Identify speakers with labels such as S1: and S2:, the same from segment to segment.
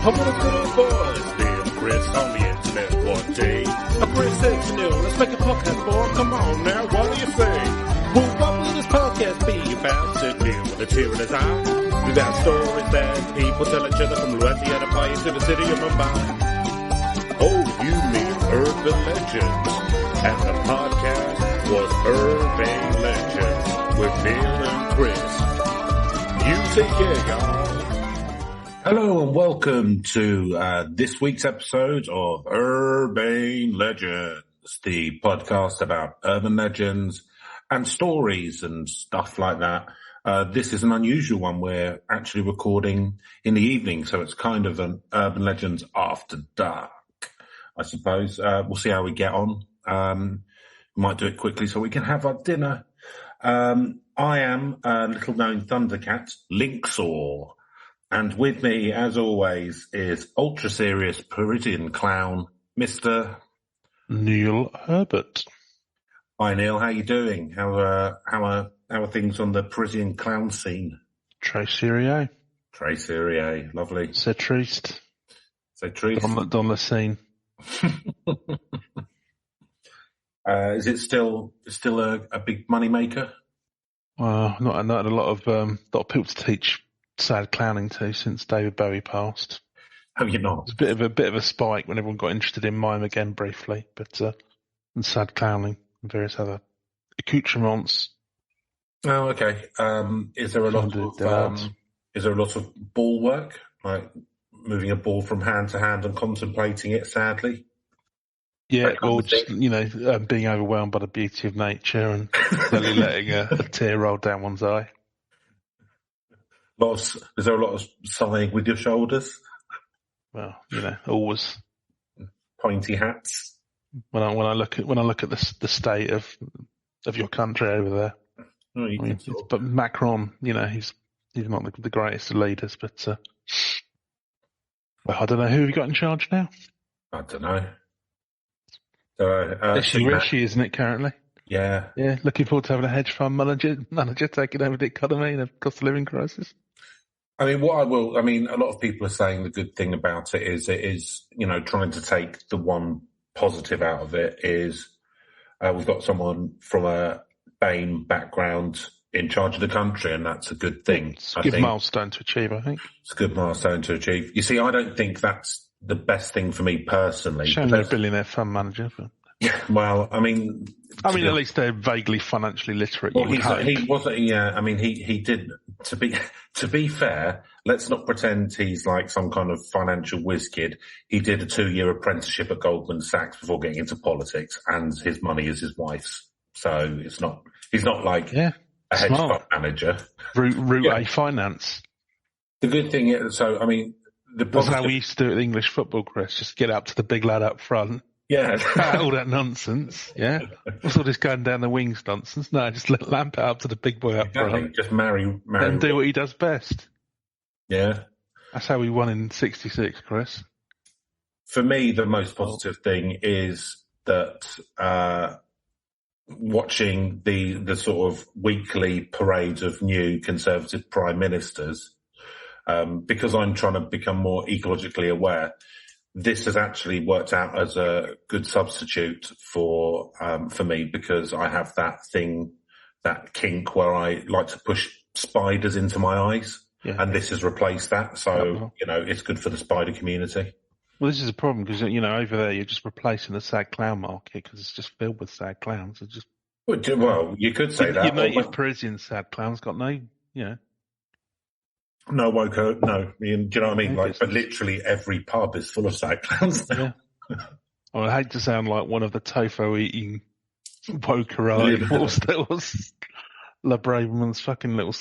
S1: I want a good voice, Bill Chris on the internet one day. Chris said, "Neil, let's make a podcast, boy. Come on now, what do you say? Well, what will this podcast be about? Said Neil with a tear in his eye. Without stories that people tell each other from Louisiana Pie to the city of Mumbai. Oh, you mean Urbane Legends. And the podcast was Urbane Legends with Neil and Chris. You take care, y'all. Hello and welcome to this week's episode of Urbane Legends, the podcast about urban legends and stories and stuff like that. This is an unusual one. We're actually recording in the evening, so it's kind of an Urban Legends after dark, I suppose. We'll see how we get on. We might do it quickly so we can have our dinner. I am a little-known Thundercat Lynx-Or. And with me, as always, is ultra-serious Parisian clown, Mr.
S2: Neil Herbert.
S1: Hi, Neil. How you doing? How are things on the Parisian clown scene?
S2: Très sérieux.
S1: Très sérieux. Lovely.
S2: C'est triste.
S1: C'est triste.
S2: Dans la scene.
S1: Is it still a big money maker?
S2: Well, not a lot of people to teach sad clowning to since David Bowie passed.
S1: Have you not?
S2: It's a bit of a spike when everyone got interested in mime again briefly, but and sad clowning and various other accoutrements.
S1: Oh, okay. Is there a lot of ball work, like moving a ball from hand to hand and contemplating it sadly?
S2: Yeah, or just, being overwhelmed by the beauty of nature and slowly letting a tear roll down one's eye.
S1: Is there a lot of sighing with your shoulders?
S2: Well, always
S1: pointy hats.
S2: When I look at the state of your country over there.
S1: Oh,
S2: but Macron, he's not the greatest of leaders, but I don't know who have you got in charge now.
S1: I don't know.
S2: Rishi, isn't it currently?
S1: Yeah.
S2: Yeah. Looking forward to having a hedge fund manager taking over the economy and a cost of living crisis.
S1: I mean, a lot of people are saying the good thing about it is, trying to take the one positive out of it is, we've got someone from a BAME background in charge of the country, and that's a good thing.
S2: It's a good milestone to achieve, I think.
S1: It's a good milestone to achieve. You see, I don't think that's the best thing for me personally.
S2: Shame they're a billionaire fund manager. But...
S1: Well, I mean,
S2: at least they're vaguely financially literate.
S1: Well, he wasn't. Yeah, I mean, he did. To be fair, let's not pretend he's like some kind of financial whiz kid. He did a 2-year apprenticeship at Goldman Sachs before getting into politics, and his money is his wife's. So he's not like a hedge fund manager.
S2: Route A finance.
S1: The good thing is,
S2: that's how we used to do it with English football, Chris. Just get up to the big lad up front.
S1: Yeah.
S2: All that nonsense. Yeah. What's all this going down the wings nonsense? No, just lamp it up to the big boy up front.
S1: Just marry.
S2: And do what he does best.
S1: Yeah.
S2: That's how we won in '66, Chris.
S1: For me, the most positive thing is that, watching the sort of weekly parade of new Conservative prime ministers, because I'm trying to become more ecologically aware, this has actually worked out as a good substitute for me, because I have that kink where I like to push spiders into my eyes, and this has replaced that. So, it's good for the spider community.
S2: Well, this is a problem because, over there you're just replacing the sad clown market because it's just filled with sad clowns. It's just...
S1: Well, you could say that.
S2: Your native Parisian sad clowns got no,
S1: No, Woko, no. Do you know what I mean? But literally every pub is full of sad clowns now.
S2: Yeah. Well, I hate to sound like one of the tofu-eating wokerite. What was La Braverman's fucking little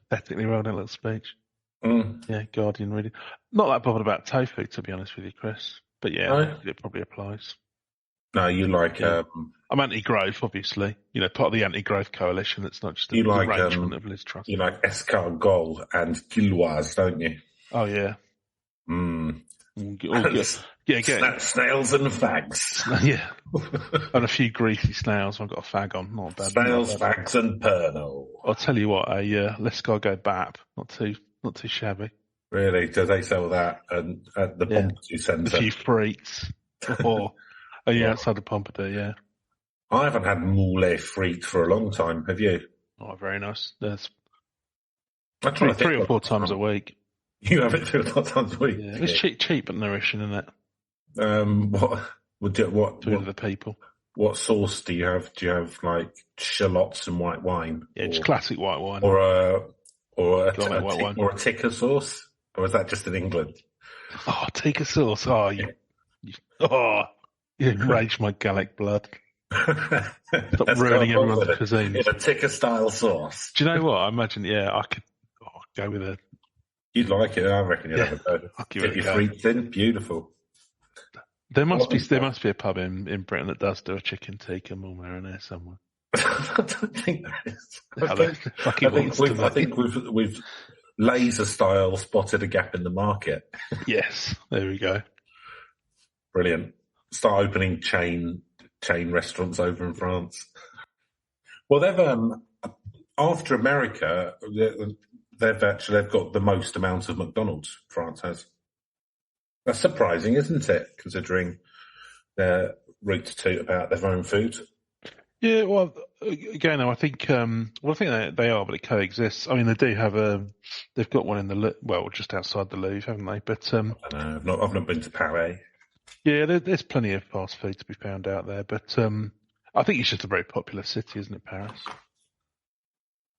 S2: pathetically rolled out little speech.
S1: Mm.
S2: Yeah, Guardian reading. Not that bothered about tofu, to be honest with you, Chris. But yeah, it probably applies.
S1: No, you like...
S2: I'm anti-growth, obviously. Part of the anti-growth coalition. That's not just a arrangement of Liz Truss.
S1: You like escargot and gilloise, don't you?
S2: Oh, yeah.
S1: Snails and fags.
S2: Yeah. And a few greasy snails. I've got a fag on. Not bad.
S1: Snails, fags and Pernod.
S2: I'll tell you what, a L'escargot BAP. Not too shabby.
S1: Really? Do they sell that at the Pompidou
S2: A
S1: Centre?
S2: few frites. Or, outside the Pompidou, yeah.
S1: I haven't had moulet frites for a long time. Have you?
S2: Oh, very nice. There's
S1: I try
S2: three or four times a week.
S1: You have it 3 or 4 times a week?
S2: Yeah, it's cheap but nourishing, isn't it?
S1: What
S2: Food of the people.
S1: What sauce do you have? Do you have like shallots and white wine?
S2: Yeah, just classic white wine.
S1: Or a tikka sauce? Or is that just in England?
S2: Oh, tikka sauce. Oh, you enraged my Gallic blood. Stop ruining everyone's cuisine.
S1: In a tikka style sauce.
S2: Do you know what? I imagine, I could go with it.
S1: You'd like it, I reckon you'd have a go. Get your frites in, beautiful.
S2: There must be a pub in Britain that does do a chicken tikka more marinara somewhere.
S1: I don't think there is. I think we've laser style spotted a gap in the market.
S2: Yes, there we go.
S1: Brilliant. Start opening chain restaurants over in France. Well, they've after America, they've got the most amount of McDonald's. France has. That's surprising, isn't it? Considering their route to toot about their own food.
S2: Yeah, well, again, I think they are, but it coexists. I mean, they do have they've got one in just outside the Louvre, haven't they? But
S1: I don't know. I've not been to Paris.
S2: Yeah, there's plenty of fast food to be found out there, but I think it's just a very popular city, isn't it, Paris?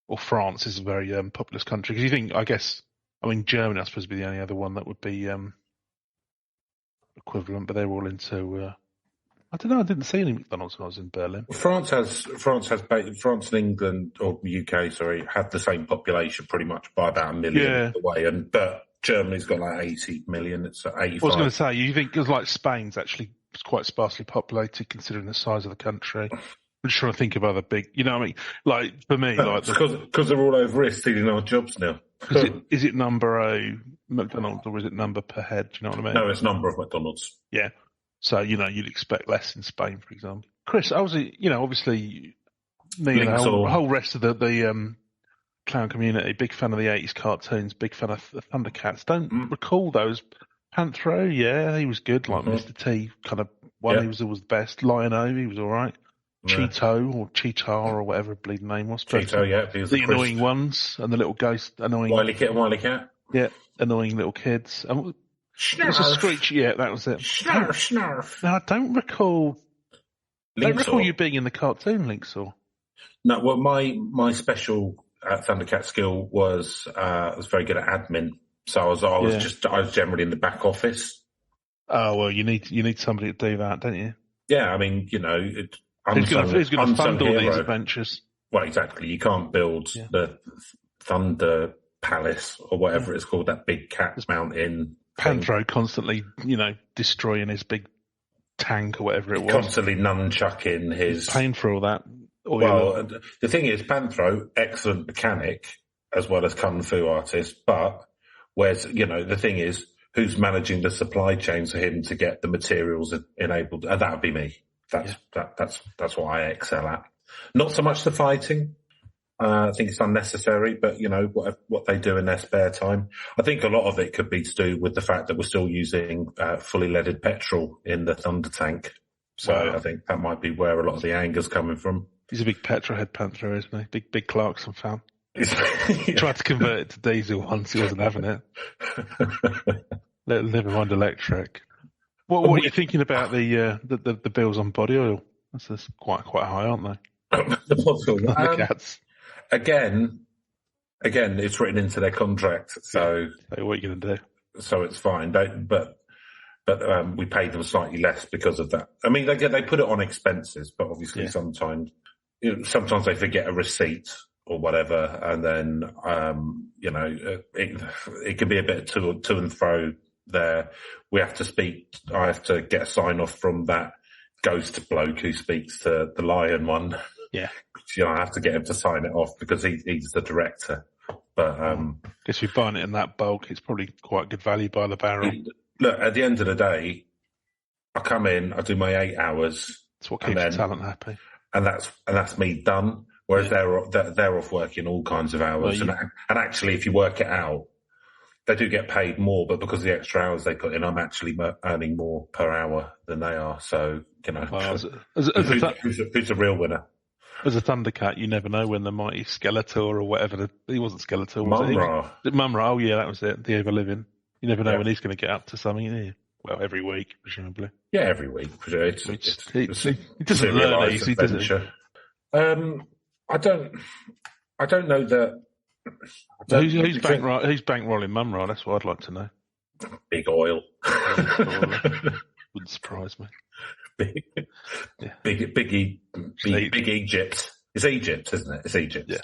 S2: Or France is a very populous country. Because Germany, I suppose, would be the only other one that would be equivalent, but they're all into. I don't know. I didn't see any McDonald's when I was in Berlin.
S1: France and England, or UK, sorry, have the same population pretty much by about 1 million away, but Germany's got like 80 million. It's 85.
S2: I was going to say, you think because like Spain's actually quite sparsely populated considering the size of the country. I'm just trying to think of other big, you know what I mean? Like for me,
S1: because they're all over here stealing our jobs now.
S2: Is it number McDonald's or is it number per head? Do you know what I mean?
S1: No, it's number of McDonald's.
S2: Yeah. So, you'd expect less in Spain, for example. Chris, obviously, me and the whole rest of the clown community, big fan of the 80s cartoons, big fan of the Thundercats. Don't recall those. Panthro, he was good, like Mr. T, kind of one, he was always the best. Lion-O, he was all right. Yeah. Cheeto, or Cheetar, or whatever bleeding name was.
S1: Cheeto,
S2: the annoying ones, and the little ghost, annoying...
S1: Wily Cat.
S2: Yeah, annoying little kids. And it was a screech, that was it.
S1: Snarf.
S2: Now, I don't recall you being in the cartoon, Lynx-Or.
S1: No, well, my special Thundercat skill was I was very good at admin, so I was generally in the back office.
S2: Oh well, you need somebody to do that, don't you?
S1: Yeah, I mean, who's going to fund all these adventures? Well, exactly. You can't build the Thunder Palace or whatever it's called, that big cat mountain.
S2: Panthro constantly, destroying his big tank or whatever it was.
S1: Constantly nunchucking his...
S2: Paying for all that.
S1: Well, the thing is, Panthro, excellent mechanic as well as kung fu artist, but the thing is, who's managing the supply chain for him to get the materials enabled? And that would be me. That's what I excel at. Not so much the fighting. I think it's unnecessary, but what they do in their spare time. I think a lot of it could be to do with the fact that we're still using fully leaded petrol in the Thunder tank. So I think that might be where a lot of the anger's coming from.
S2: He's a big petrol head Panther, isn't he? Big Clarkson fan. He tried to convert it to diesel once. He wasn't having it. Never mind electric. What are you thinking about the bills on body oil? That's quite high, aren't they? The cats.
S1: Again, it's written into their contract. So
S2: what are you going to do? So
S1: it's fine. But we paid them slightly less because of that. I mean, they put it on expenses, but obviously sometimes they forget a receipt or whatever, and then it can be a bit to and fro there. I have to get a sign off from that ghost bloke who speaks to the lion one.
S2: Yeah.
S1: I have to get him to sign it off because he's the director. But
S2: guess you're buying it in that bulk, it's probably quite good value by the barrel.
S1: Look, at the end of the day, I come in, I do my 8 hours.
S2: That's what keeps the talent happy.
S1: And that's me done. Whereas they're off working all kinds of hours. And actually, if you work it out, They do get paid more, but because of the extra hours they put in, I'm actually earning more per hour than they are. So,
S2: well,
S1: who's the real winner?
S2: As a Thundercat, you never know when the mighty Skeletor or whatever, he wasn't Skeletor, was
S1: Mumra.
S2: Mumra, oh yeah, that was it, the ever-living. You never know when he's going to get up to something, do you? Well, every week, presumably.
S1: Yeah, every week. He
S2: doesn't learn easy, does he?
S1: I don't know that.
S2: Who's bankrolling Mumra? That's what I'd like to know.
S1: Big oil.
S2: Wouldn't surprise me.
S1: Big Egypt. It's Egypt, isn't it? It's Egypt.
S2: Yeah.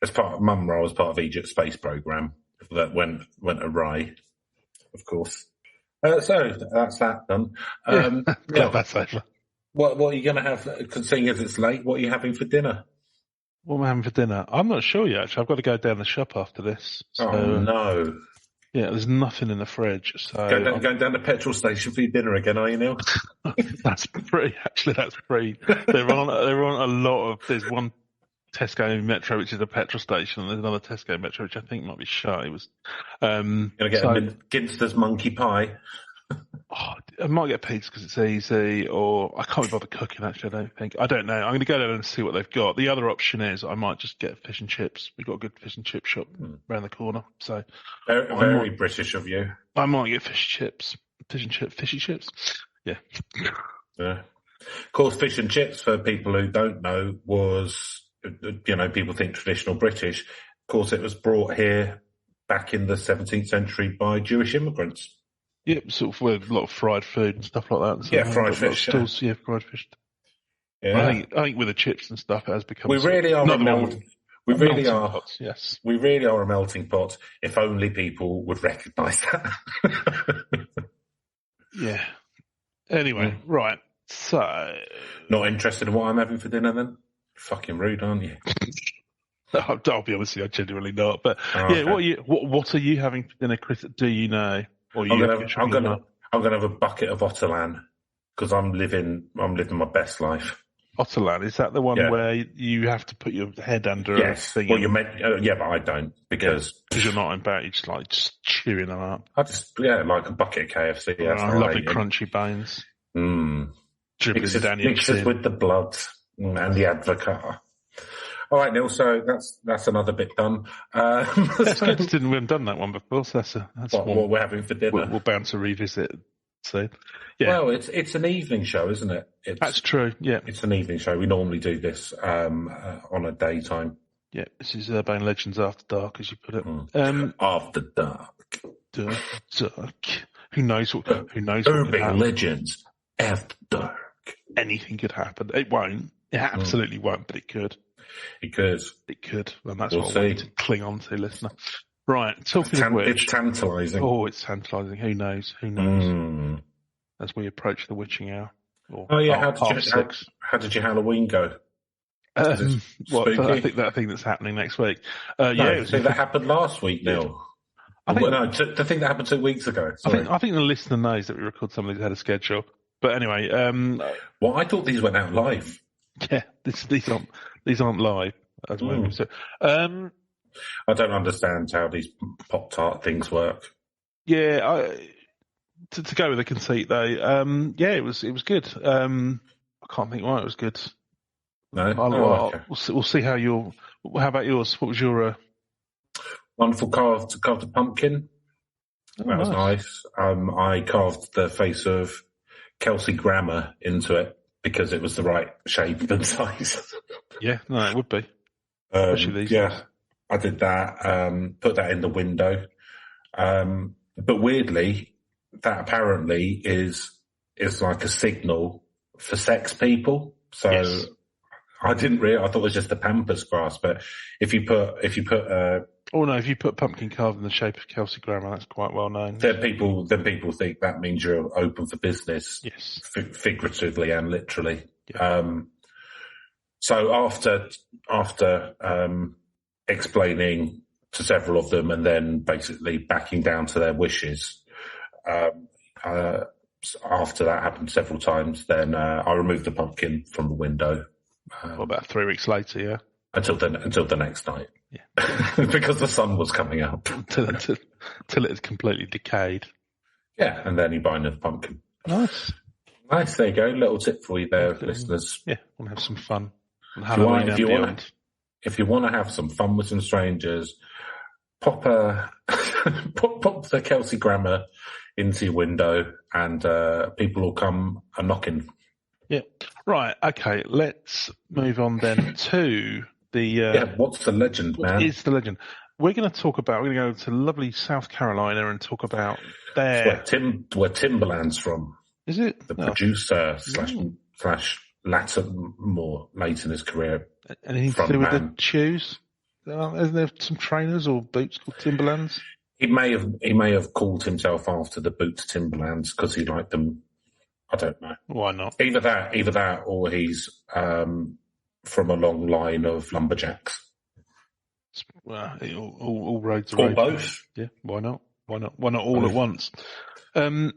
S1: As part of Mumra was part of Egypt's space program that went awry, of course. So that's that done.
S2: That's over.
S1: What are you going to have? Seeing as it's late, what are you having for dinner?
S2: What am I having for dinner? I'm not sure yet. Actually, I've got to go down the shop after this. So,
S1: oh no!
S2: Yeah, there's nothing in the fridge. So
S1: going down the petrol station for your dinner again, are you, Neil?
S2: That's pretty. They're on a lot of. There's one Tesco Metro, which is a petrol station, and there's another Tesco Metro, which I think might be shut. It was.
S1: Going to get a Ginster's monkey pie.
S2: I might get pizza because it's easy, or I can't be bothered cooking. Actually, I don't know. I'm going to go down and see what they've got. The other option is I might just get fish and chips. We've got a good fish and chip shop around the corner. So
S1: very British of you.
S2: I might get fishy chips. Yeah.
S1: Yeah. Of course, fish and chips, for people who don't know, was, people think traditional British. Of course, it was brought here back in the 17th century by Jewish immigrants.
S2: Yep, sort of with a lot of fried food and stuff like that.
S1: So fried fish.
S2: Stalls, fried fish.
S1: Yeah.
S2: I think with the chips and stuff, it has become.
S1: We really are a melting
S2: pot. Yes,
S1: we really are a melting pot. If only people would recognise that.
S2: Yeah. Anyway, right. So,
S1: not interested in what I'm having for dinner, then? Fucking rude, aren't you?
S2: I'll be honest with you, I'm genuinely not. But okay. What are you having for dinner, Chris? Do you know?
S1: I'm gonna have a bucket of Otterland because I'm living my best life.
S2: Otterland, is that the one where you have to put your head under a thing?
S1: Well, but I don't because
S2: you're not about. You're just chewing them up.
S1: I just like a bucket of KFC.
S2: Lovely crunchy bones.
S1: Mixes with the blood and the advocate. All right, Neil. So that's another bit done.
S2: That's good. We haven't done that one before. So that's
S1: what we're having for dinner.
S2: We're bound to revisit soon. Yeah.
S1: Well, it's an evening show, isn't it?
S2: That's true. Yeah,
S1: it's an evening show. We normally do this on a daytime.
S2: Yeah, this is Urbane Legends After Dark, as you put
S1: it. After dark.
S2: Dark. Who knows?
S1: Urbane Legends After Dark.
S2: Anything could happen. It won't. It absolutely won't, but it could.
S1: It could.
S2: And that's what I want to cling on to, listener. Right, talking of which...
S1: It's tantalising.
S2: Oh, it's tantalising. Who knows? As we approach the witching hour.
S1: How did your Halloween go?
S2: I think that thing that's happening next week.
S1: That happened last week, Neil. The thing that happened 2 weeks ago. Sorry.
S2: I think the listener knows that we record something that had a schedule. But anyway...
S1: I thought these went out live.
S2: Yeah, these aren't live. As well. So,
S1: I don't understand how these Pop-Tart things work.
S2: Yeah, to go with the conceit though, it was good. I can't think why it was good.
S1: No,
S2: okay. We'll see how about yours? What was your
S1: wonderful carved a pumpkin? That was nice. I carved the face of Kelsey Grammer into it because it was the right shape and size.
S2: Yeah, no, it would be. Especially these days.
S1: I did that, put that in the window. But weirdly, that apparently is like a signal for sex people. So yes. I didn't really, I thought it was just the pampas grass, but if you put if you put pumpkin carved in the shape of Kelsey Grammer, that's quite well known. Then people think that means you're open for business.
S2: Yes.
S1: Figuratively and literally. Yeah. So after explaining to several of them and then basically backing down to their wishes, after that happened several times, then I removed the pumpkin from the window.
S2: About 3 weeks later, yeah.
S1: Until the next night.
S2: Yeah.
S1: Because the sun was coming up.
S2: till it had completely decayed.
S1: Yeah, and then you buy another pumpkin.
S2: Nice.
S1: Nice, there you go. Little tip for you there, listeners.
S2: Yeah, want to have some fun. On Halloween and beyond.
S1: If you want to have some fun with some strangers, pop the Kelsey Grammer into your window and people will come a-knocking.
S2: Yeah. Right, okay, let's move on then to the...
S1: what's the legend, man?
S2: What is the legend? We're going to go to lovely South Carolina and talk about their...
S1: where Timberland's from.
S2: Is it?
S1: The producer slash latter, more late in his career.
S2: Anything to do with the shoes? Isn't there some trainers or boots called Timberlands?
S1: He may have called himself after the boots Timberlands because he liked them. I don't know.
S2: Why not?
S1: Either that, or he's from a long line of lumberjacks.
S2: Well, all roads are
S1: or both.
S2: Yeah, why not? Why not all at once? And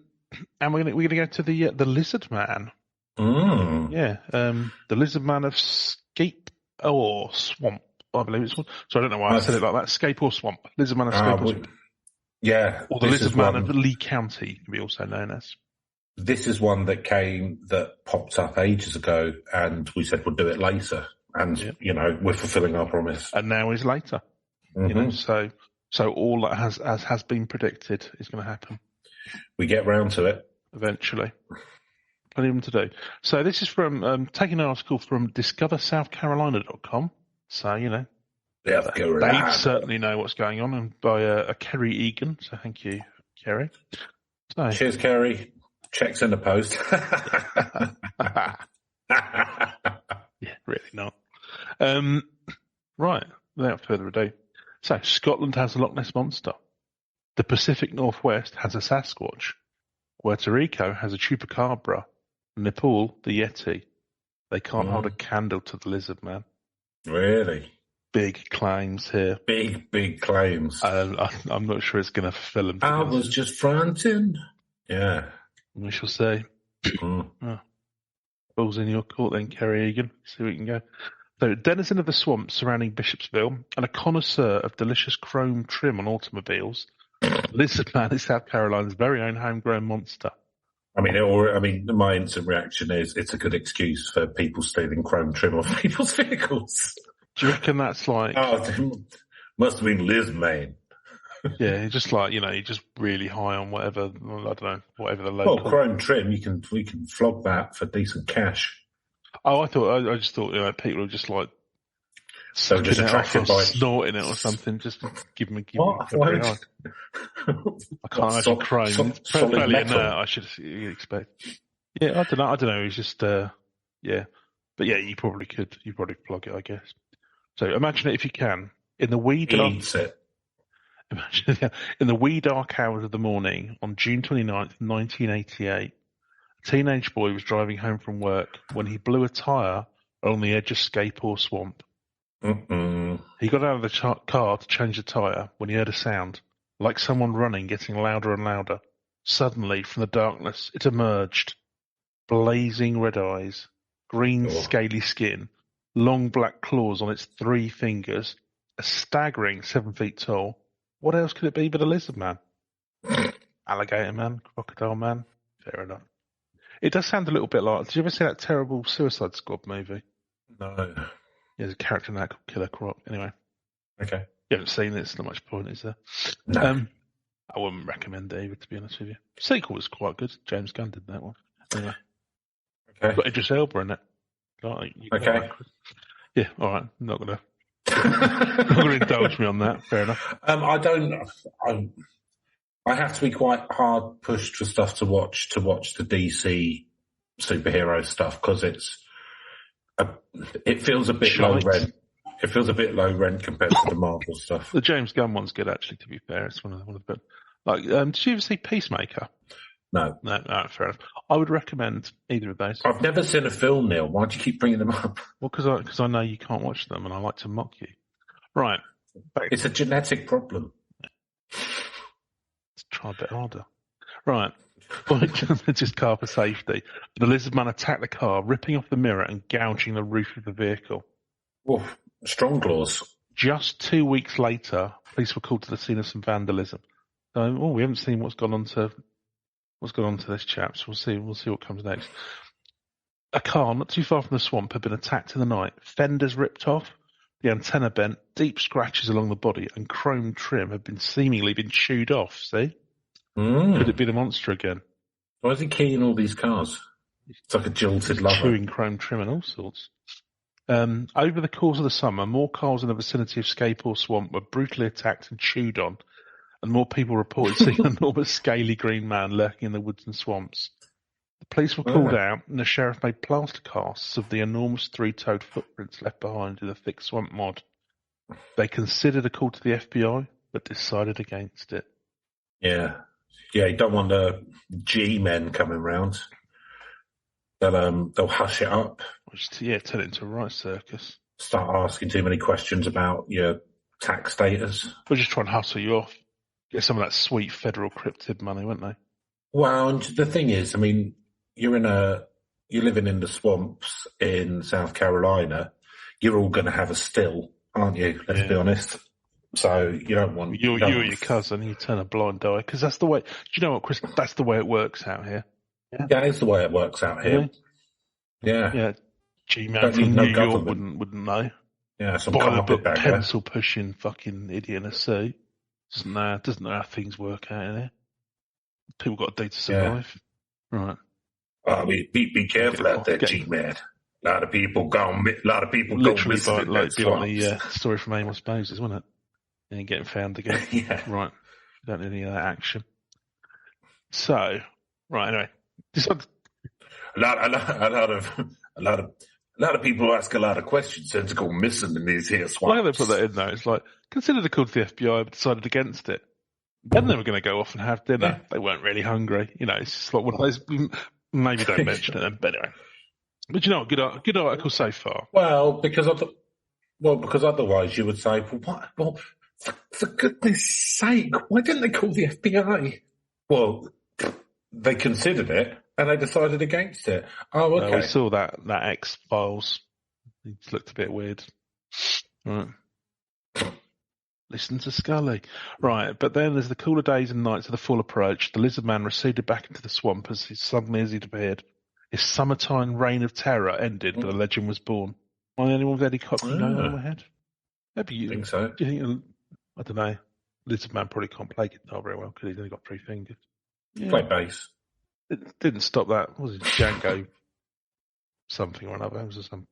S2: we're gonna go to the Lizard Man. Yeah, the Lizard Man of Scapre or Swamp, I believe it's one. So I don't know why I said it like that. Scapre or Swamp. Lizard Man of Scapre or Swamp.
S1: Yeah.
S2: Or the Lizard Man of Lee County can be also known as.
S1: This is one that popped up ages ago, and we said we'll do it later. And we're fulfilling our promise.
S2: And now is later.
S1: Mm-hmm.
S2: So all that has been predicted is going to happen.
S1: We get round to it
S2: eventually. Plenty of them to do. So this is from taking an article from DiscoverSouthCarolina.com. So they certainly know what's going on, and by a Kerry Egan. So thank you, Kerry. So,
S1: cheers, Kerry. Checks in the post.
S2: Yeah, really not. Right, without further ado. So Scotland has a Loch Ness Monster. The Pacific Northwest has a Sasquatch. Puerto Rico has a Chupacabra. Nepal, the Yeti. They can't hold a candle to the Lizard Man.
S1: Really?
S2: Big claims here.
S1: Big claims.
S2: I'm not sure it's going to fulfill them.
S1: I was just fronting. Yeah.
S2: We shall see. Balls in your court then, Kerry Egan. See where we can go. So, denizen of the swamps surrounding Bishopsville and a connoisseur of delicious chrome trim on automobiles, Lizard Man is South Carolina's very own homegrown monster.
S1: I mean, my instant reaction is it's a good excuse for people stealing chrome trim off people's vehicles.
S2: Do you reckon that's like...
S1: must have been Liz Man.
S2: Yeah, just like, you're just really high on whatever, I don't know, whatever the local...
S1: Well, chrome trim, we can flog that for decent cash.
S2: Oh, I just thought, people are just like...
S1: So just attracted by...
S2: snorting it or something, just to give them a
S1: what?
S2: I can't imagine chrome. It's fairly inert, I should expect. Yeah, I don't know, it's just, yeah. But yeah, you probably could plug it, I guess. So imagine it if you can. In the wee dark...
S1: Eats it.
S2: Imagine, in the wee dark hours of the morning on June 29th, 1988, a teenage boy was driving home from work when he blew a tyre on the edge of Scapre or Swamp. He got out of the car to change the tyre when he heard a sound, like someone running, getting louder and louder. Suddenly, from the darkness, it emerged. Blazing red eyes, green scaly skin, long black claws on its 3 fingers, a staggering 7 feet tall. What else could it be but a Lizard Man? Alligator Man, Crocodile Man. Fair enough. It does sound a little bit like... Did you ever see that terrible Suicide Squad movie?
S1: No.
S2: There's a character in that called Killer Croc. Anyway.
S1: Okay.
S2: You haven't seen it, so not much point, is there?
S1: No.
S2: I wouldn't recommend it either, to be honest with you. The sequel was quite good. James Gunn did that one. Anyway.
S1: Okay.
S2: Got Idris Elba in it.
S1: Okay.
S2: Yeah, all right. I'm not going to indulge me on that. Fair enough.
S1: I have to be quite hard pushed for stuff to watch the DC superhero stuff because it feels a bit low rent. It feels a bit low rent compared to the Marvel stuff.
S2: The James Gunn one's good, actually. To be fair, it's one of the. Like, did you ever see Peacemaker?
S1: No,
S2: fair enough. I would recommend either of those.
S1: I've never seen a film, Neil. Why do you keep bringing them up?
S2: Well, because I know you can't watch them, and I like to mock you. Right.
S1: It's a genetic problem.
S2: Let's try a bit harder. Right. Just car for safety. The Lizard Man attacked the car, ripping off the mirror and gouging the roof of the vehicle.
S1: Oof, strong claws.
S2: Just 2 weeks later, police were called to the scene of some vandalism. So, we haven't seen what's gone on to this chap. So we'll see what comes next. A car not too far from the swamp had been attacked in the night. Fenders ripped off, the antenna bent, deep scratches along the body, and chrome trim had seemingly been chewed off. See? Could it be the monster again?
S3: Why is he keying all these cars? It's like a jilted lover.
S2: Chewing chrome trim and all sorts. Over the course of the summer, more cars in the vicinity of Scapre Swamp were brutally attacked and chewed on, and more people reported seeing an enormous scaly green man lurking in the woods and swamps. The police were called out, and the sheriff made plaster casts of the enormous three-toed footprints left behind in the thick swamp mud. They considered a call to the FBI, but decided against it.
S3: Yeah, you don't want the G Men coming round. They'll hush it up.
S2: Turn it into a right circus.
S3: Start asking too many questions about your tax status.
S2: We'll just try and hustle you off. Get some of that sweet federal cryptid money, won't they?
S3: Well, and the thing is, I mean, you're living in the swamps in South Carolina. You're all going to have a still, aren't you? Let's be honest. So you don't want
S2: you or your cousin. You turn a blind eye because that's the way. Do you know what, Chris? That's the way it works out here.
S3: Yeah, it's the way it works out here. Yeah.
S2: G Man from New York wouldn't know.
S3: Yeah, some
S2: carpet bag, pencil pushing fucking idiot in a suit. Doesn't know how things work out in here. People got to do to survive. Right.
S3: Be careful out there, G Man. A lot of people go missing.
S2: Like the story from Amos Moses, wasn't it? And getting found again.
S3: Yeah.
S2: Right. Don't need any of that action. So, right. Anyway,
S3: a lot of people ask a lot of questions tend to go missing in these here swamps.
S2: Why do they put that in there? It's like, considered a call to the FBI, but decided against it. Then they were going to go off and have dinner. Yeah. They weren't really hungry. It's just like one of those. Maybe don't mention it then. But anyway, but you know, good article so far.
S3: Well, because otherwise you would say, well, for goodness sake, why didn't they call the FBI? Well, they considered it and they decided against it. Oh, okay.
S2: We saw that X-Files. It looked a bit weird. Right. Listen to Scully. Right, but then as the cooler days and nights of the fall approached, the lizard man receded back into the swamp as he'd appeared. His summertime reign of terror ended, but a legend was born. Am I anyone with Eddie Cochran going on my head? Maybe you
S3: think so.
S2: Do you think, I don't know, lizard man probably can't play guitar very well because he's only got 3 fingers.
S3: Yeah. Play bass.
S2: It didn't stop that. What was it Django something or another? It was some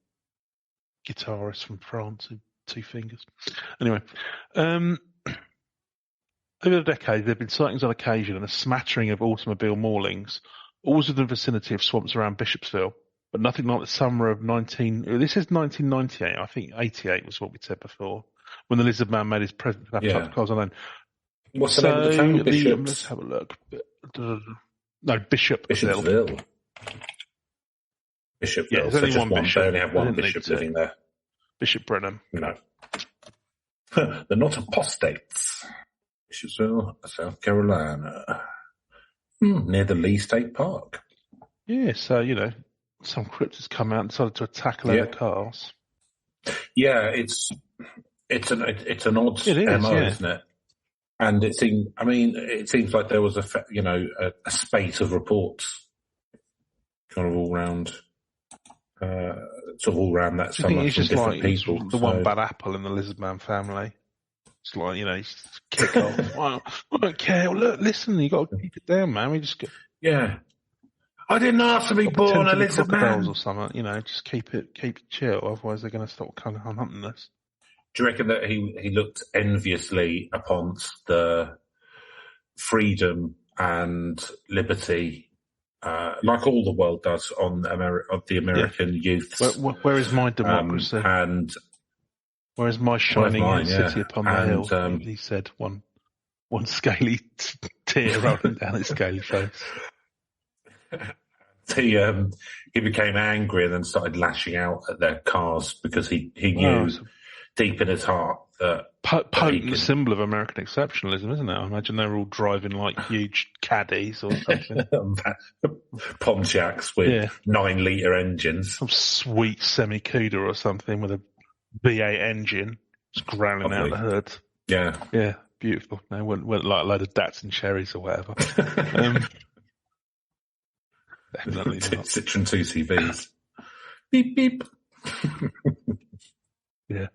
S2: guitarist from France who 2 fingers. Anyway, over the decades, there have been sightings on occasion and a smattering of automobile maulings, always within the vicinity of swamps around Bishopsville, but nothing like the summer of 1998. I think 88 was what we said before, when the lizard man made his presence at the cars on.
S3: What's the name of the town? Bishop?
S2: Let's have a look. No, Bishopsville.
S3: Bishopsville.
S2: Yeah, there's only one Bishop.
S3: They only have one Bishop living there.
S2: Bishop Brenham.
S3: No. They're not apostates. Bishopsville, South Carolina. Near the Lee State Park.
S2: Yeah, so, some cryptids come out and decided to attack a load of cars.
S3: Yeah, it's an odd MO, isn't it? And it seems like there was a spate of reports kind of all round that summer from different people.
S2: The one bad apple in the lizard man family. It's like, he's kick off. Well, I don't care. Well, look, listen, you got to keep it down, man. We just
S3: I didn't ask to be born a lizard man
S2: or something. Just keep it chill. Otherwise, they're going to start kind of hunting us.
S3: Do you reckon that he looked enviously upon the freedom and liberty, like all the world does of the American youth?
S2: Where is my democracy?
S3: And
S2: where is my shining city upon the hill? He said, one scaly tear rolling down his scaly face.
S3: He became angry and then started lashing out at their cars because he knew deep in his heart that
S2: potent symbol of American exceptionalism, isn't it? I imagine they were all driving like huge caddies or something.
S3: Pontiacs with 9-litre engines.
S2: Some sweet semi-Cuda or something with a V8 engine just growling out the hood.
S3: Yeah.
S2: Yeah. beautiful. They weren't like a load of dats and cherries or whatever. Definitely not.
S3: Citroen 2CVs. Beep, beep.
S2: Yeah.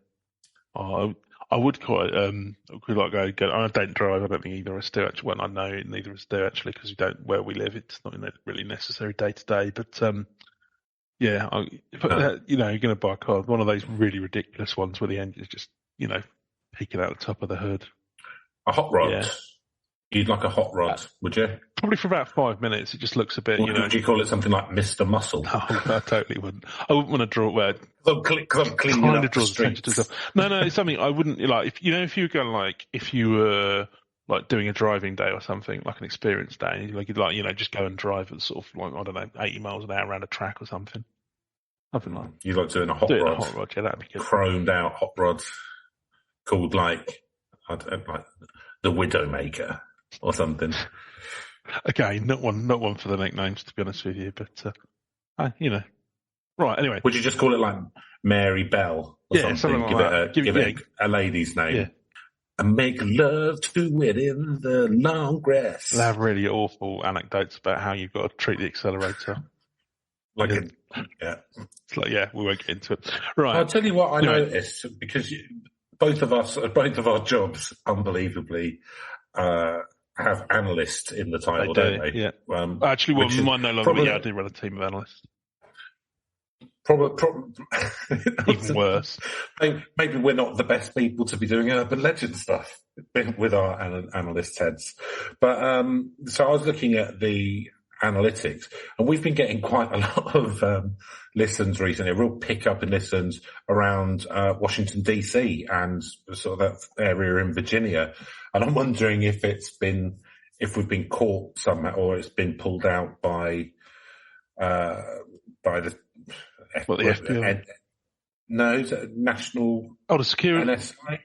S2: I would quite like go. I don't drive. I don't think either of us do actually. Well, I know neither of us do actually because we don't where we live. It's not really necessary day to day. But yeah, you're going to buy a car, one of those really ridiculous ones where the engine's just peeking out the top of the hood.
S3: A hot rod.
S2: Yeah.
S3: You'd like a hot rod, would you?
S2: Probably for about 5 minutes. It just looks a bit,
S3: Would you call it something like Mr. Muscle?
S2: No, I totally wouldn't. I wouldn't want to draw it.
S3: I'm cleaning up the streets.
S2: No, it's something I wouldn't like. If you were going if you were like doing a driving day or something, like an experience day, you'd just go and drive at sort of like, I don't know, 80 miles an hour around a track or something. Something like
S3: you like doing a hot rod.
S2: A hot rod, yeah, that'd be good.
S3: Chromed out hot rod called like the Widowmaker or something.
S2: Okay, not one for the nicknames, to be honest with you, but right. Anyway,
S3: would you just call it like Mary Bell or something?
S2: Like that.
S3: Give it a lady's name.
S2: Yeah.
S3: And make love to it in the long grass.
S2: They have really awful anecdotes about how you've got to treat the accelerator. It's like, we won't get into it. Right.
S3: I'll tell you what I noticed, because both of our jobs, unbelievably, have analysts in the title, don't they?
S2: Yeah. Actually, mine no longer. I do run a team of analysts. Even worse.
S3: Maybe we're not the best people to be doing Urban Legends stuff with our analyst heads. But so I was looking at the analytics, and we've been getting quite a lot of listens recently, a real pickup in listens around Washington, D.C. and sort of that area in Virginia. And I'm wondering if we've been caught somehow, or it's been pulled out by the
S2: FBI?
S3: No, is it national?
S2: The security.
S3: NSA?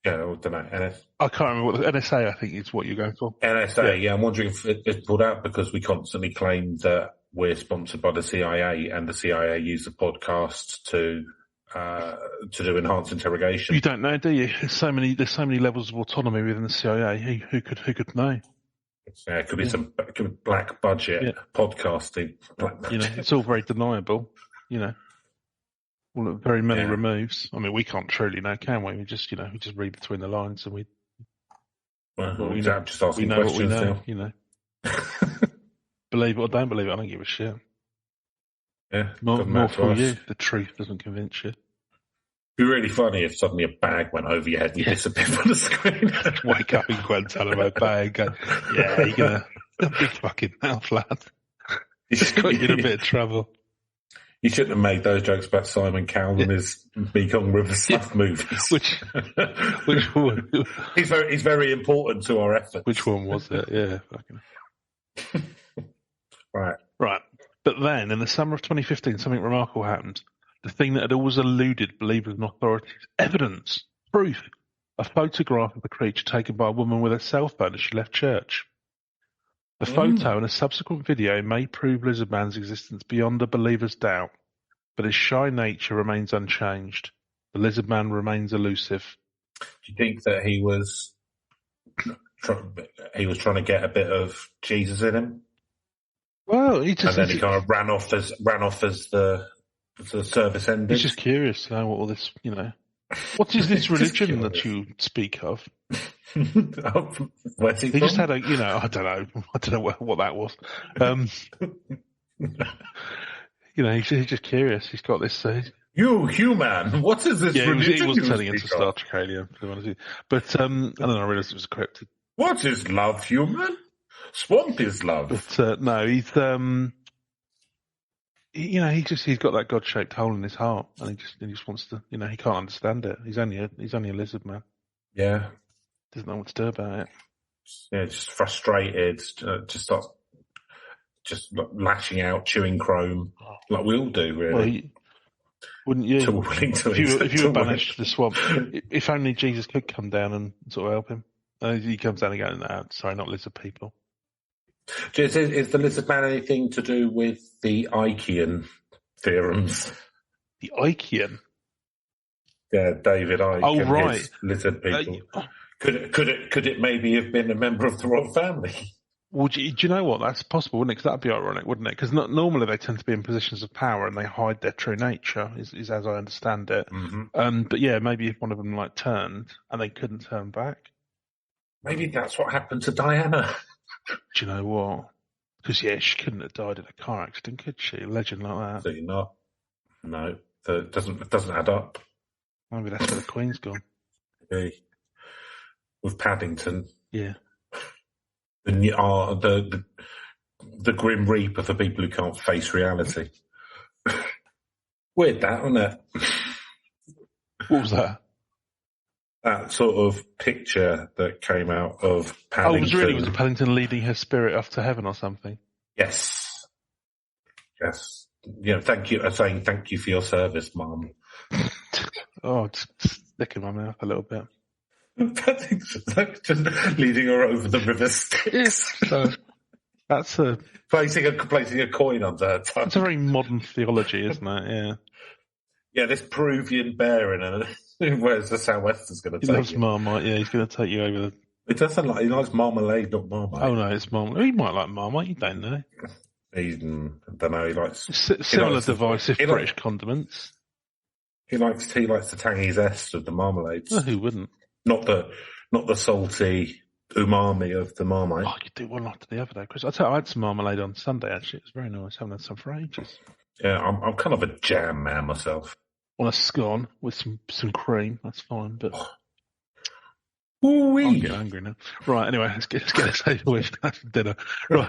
S3: Yeah, I don't know.
S2: I can't remember what the NSA, I think, is what you're going for.
S3: NSA, yeah. I'm wondering if it's pulled out because we constantly claim that we're sponsored by the CIA, and the CIA use the podcast to do enhanced interrogation.
S2: You don't know, do you? There's so many levels of autonomy within the CIA. Who could know?
S3: Yeah, it could be some black budget podcasting.
S2: It's all very deniable. Very many removes. I mean, we can't truly know, can we? We just read between the lines, and
S3: we just asking
S2: know
S3: questions
S2: what we know. Believe it or don't believe it, I don't give a shit.
S3: Yeah,
S2: more for you. The truth doesn't convince you.
S3: It'd be really funny if suddenly a bag went over your head and you disappeared from the screen.
S2: Wake up in Guantanamo Bay and go, yeah, you're gonna big fucking mouth, lad. Just got you in a bit of trouble.
S3: You shouldn't have made those jokes about Simon Cowell and his Mekong River stuff movies. Which
S2: one?
S3: He's very important to our effort.
S2: Which one was it? Yeah. Right. But then, in the summer of 2015, something remarkable happened. The thing that had always eluded believers and authorities. Evidence. Proof. A photograph of the creature taken by a woman with a cell phone as she left church. The photo and a subsequent video may prove Lizardman's existence beyond a believer's doubt, but his shy nature remains unchanged. The Lizardman remains elusive.
S3: Do you think that he was trying to get a bit of Jesus in him?
S2: Well, he
S3: kind of ran off as the service ended.
S2: He's just curious to know what all this, What is this religion that you speak of?
S3: Where's he from?
S2: Just had I don't know what that was. He's just curious. He's got this.
S3: You human, what is this religion?
S2: He was turning into Star Trek alien, but and then I realised it was encrypted.
S3: What is love, human? Swamp is love.
S2: But no, he's he's got that God-shaped hole in his heart, and he just wants to. He can't understand it. He's only a lizard man.
S3: Yeah.
S2: Doesn't know what to do about it.
S3: Yeah, just frustrated. Just starts lashing out, chewing chrome, like we all do, really.
S2: Well, wouldn't you? If you were banished to the swamp, if only Jesus could come down and sort of help him. He comes down and goes, "No, sorry, not lizard people."
S3: Is the lizard man anything to do with the Ickean theorems?
S2: The Ickean?
S3: Yeah, David Icke.
S2: Oh, right.
S3: Lizard people. Could it maybe have been a member of the royal family?
S2: Well, do you know what? That's possible, wouldn't it? Because that'd be ironic, wouldn't it? Because normally they tend to be in positions of power and they hide their true nature, is as I understand it.
S3: Mm-hmm.
S2: But yeah, maybe if one of them turned and they couldn't turn back.
S3: Maybe that's what happened to Diana.
S2: Do you know what? Because she couldn't have died in a car accident, could she? A legend like that.
S3: Absolutely not. No, it doesn't add up.
S2: Maybe that's where the Queen's gone.
S3: Maybe. With Paddington.
S2: Yeah.
S3: The Grim Reaper for people who can't face reality. Weird that, isn't it?
S2: What was that?
S3: That sort of picture that came out of Paddington.
S2: Was it Paddington leading her spirit off to heaven or something?
S3: Yes. Yes. Thank you. Saying thank you for your service, Mum.
S2: Just sticking my mouth a little bit.
S3: Just leading her over the river Styx.
S2: So that's
S3: placing a coin under her tongue.
S2: It's a very modern theology, isn't it? Yeah.
S3: Yeah, this Peruvian bear in her. Where's the southwester's going to take you? He
S2: loves Marmite. Yeah, he's going to take you over the.
S3: It doesn't he likes marmalade, not Marmite.
S2: Oh no, it's Marmite. He might like Marmite. You don't know.
S3: I don't know. He likes
S2: similar divisive British condiments.
S3: He likes the tangy zest of the marmalades.
S2: Well, who wouldn't?
S3: Not the salty umami of the Marmite.
S2: Oh, you do one after the other, though, Chris. I had some marmalade on Sunday. Actually, it was very nice. I haven't had some for ages.
S3: Yeah, I'm kind of a jam man myself.
S2: On a scone with some cream, that's fine. But
S3: ooh-wee.
S2: I'm getting hungry now. Right, anyway, let's get this over with. That's dinner. Right,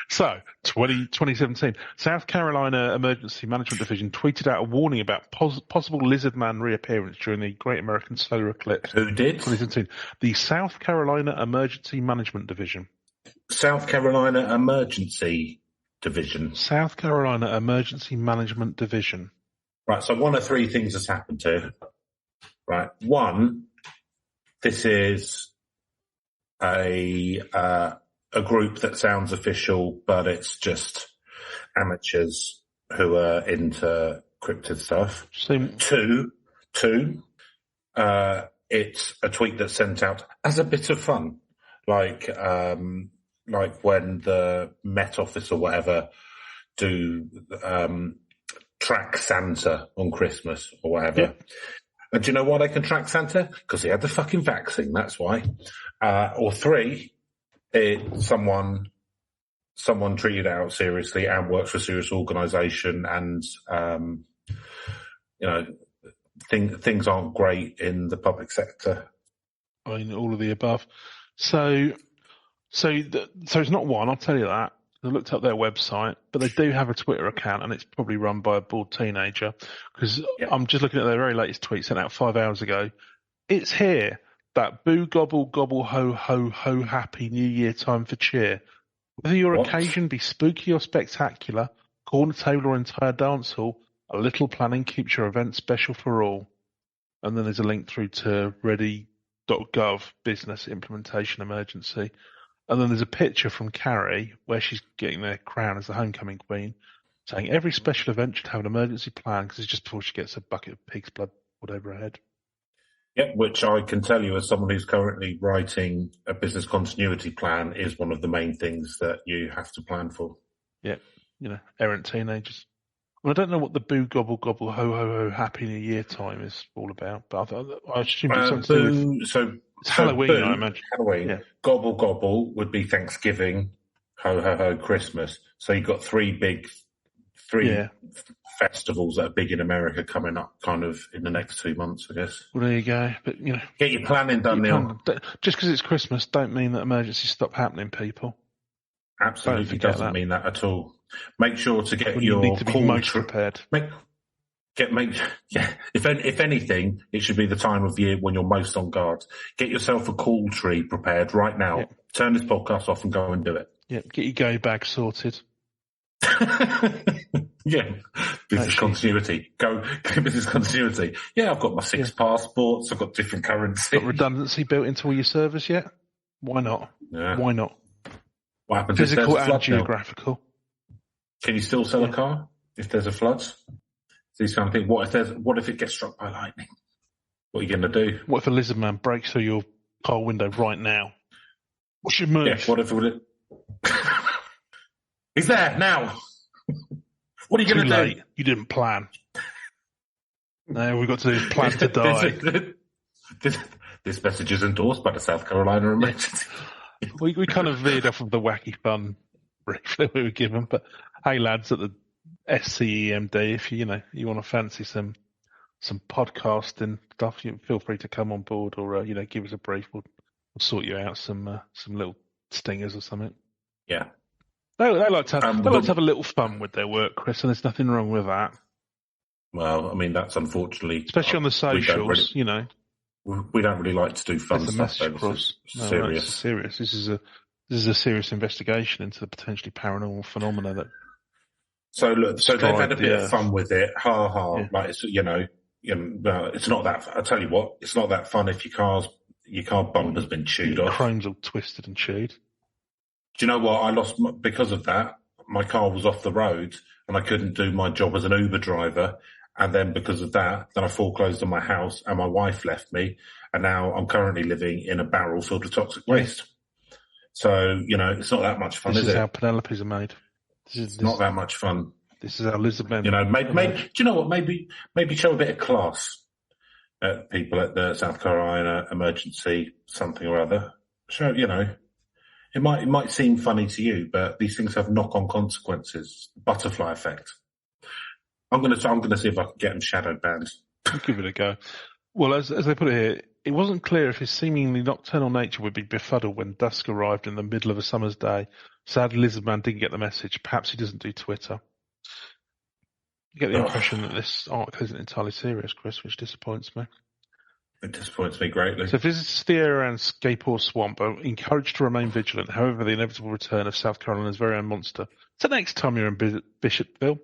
S2: so 2017, South Carolina Emergency Management Division tweeted out a warning about possible lizard man reappearance during the Great American Solar Eclipse.
S3: Who did?
S2: 2017. The South Carolina Emergency Management Division.
S3: South Carolina Emergency Division.
S2: South Carolina Emergency Management Division.
S3: Right, so one of three things has happened here. Right, one. This is a group that sounds official, but it's just amateurs who are into cryptid stuff. Two, it's a tweet that's sent out as a bit of fun, like when the Met Office or whatever do track Santa on Christmas or whatever.
S2: Yeah.
S3: And do you know why they can track Santa? Because he had the fucking vaccine, that's why. Or three, someone treated it out seriously and works for a serious organisation and, things aren't great in the public sector.
S2: I mean, all of the above. So it's not one, I'll tell you that. I looked up their website, but they do have a Twitter account, and it's probably run by a bored teenager. Because I'm just looking at their very latest tweet sent out 5 hours ago. It's here, that boo gobble gobble ho ho ho happy New Year time for cheer. Whether your occasion be spooky or spectacular, corner table or entire dance hall, a little planning keeps your event special for all. And then there's a link through to ready.gov business implementation emergency. And then there's a picture from Carrie where she's getting their crown as the homecoming queen, saying every special event should have an emergency plan because it's just before she gets a bucket of pig's blood poured over her head.
S3: Yeah, which I can tell you as someone who's currently writing a business continuity plan is one of the main things that you have to plan for.
S2: Yeah, errant teenagers. Well, I don't know what the boo gobble gobble ho ho ho happy New Year time is all about, but I assume it's something to do with... It's Halloween,
S3: boo,
S2: I imagine.
S3: Halloween. Yeah. Gobble gobble would be Thanksgiving. Ho ho ho Christmas. So you've got three festivals that are big in America coming up kind of in the next 2 months, I guess.
S2: Well, there you go. But
S3: get your planning done, Neil.
S2: Just because it's Christmas don't mean that emergencies stop happening, people.
S3: Absolutely doesn't mean that at all. Make sure to get
S2: you need to be most prepared.
S3: If anything, it should be the time of year when you're most on guard. Get yourself a call tree prepared right now. Yep. Turn this podcast off and go and do it.
S2: Yeah, get your go bag sorted.
S3: Yeah, business continuity. Go business continuity. Yeah, I've got my 6 passports. I've got different currency.
S2: Got redundancy built into all your servers yet? Why not?
S3: Yeah.
S2: Why not?
S3: What happens
S2: Physical
S3: if there's a
S2: and geographical.
S3: Now? Can you still sell a car if there's a flood? These kind of things. What if it gets struck by lightning? What are you going to do?
S2: What if a lizard man breaks through your car window right now. What's your move?
S3: Yeah, whatever would it... He's there now. What are you going to do?
S2: You didn't plan. No, we've got to do plan to die.
S3: This message is endorsed by the South Carolina Emergency.
S2: We kind of veered off of the wacky fun brief that we were given, but hey, lads, at the SCEMD, if you want to fancy some podcasting stuff, feel free to come on board or give us a brief. We'll sort you out some little stingers or something.
S3: Yeah.
S2: They like to have a little fun with their work, Chris, and there's nothing wrong with that.
S3: Well, I mean, that's unfortunately...
S2: Especially on the socials,
S3: We don't really like to do fun stuff.
S2: Serious. Serious. This is a serious investigation into the potentially paranormal phenomena that...
S3: So they've had a bit of fun with it. Ha ha. Yeah. Like, it's not that... I tell you what, it's not that fun if your car bumper's been chewed off.
S2: Chrome's all twisted and chewed.
S3: Do you know what? I lost, because of that, my car was off the road and I couldn't do my job as an Uber driver. And then because of that, then I foreclosed on my house and my wife left me. And now I'm currently living in a barrel filled with toxic waste. So, it's not that much fun, is it?
S2: This is how Penelopes are made.
S3: It's not that much fun.
S2: This is how Elizabeth.
S3: Maybe, do you know what? Maybe show a bit of class at people at the South Carolina Emergency something or other. Show, it might seem funny to you, but these things have knock-on consequences. Butterfly effect. I'm gonna see if I can get him shadow banned.
S2: I'll give it a go. Well, as they put it here, it wasn't clear if his seemingly nocturnal nature would be befuddled when dusk arrived in the middle of a summer's day. Sadly, Lizardman didn't get the message. Perhaps he doesn't do Twitter. You get the impression that this article isn't entirely serious, Chris, which disappoints me.
S3: It disappoints me greatly.
S2: So visitors to the area around Scapre Swamp are encouraged to remain vigilant. However, the inevitable return of South Carolina's very own monster. So next time you're in Bishopville,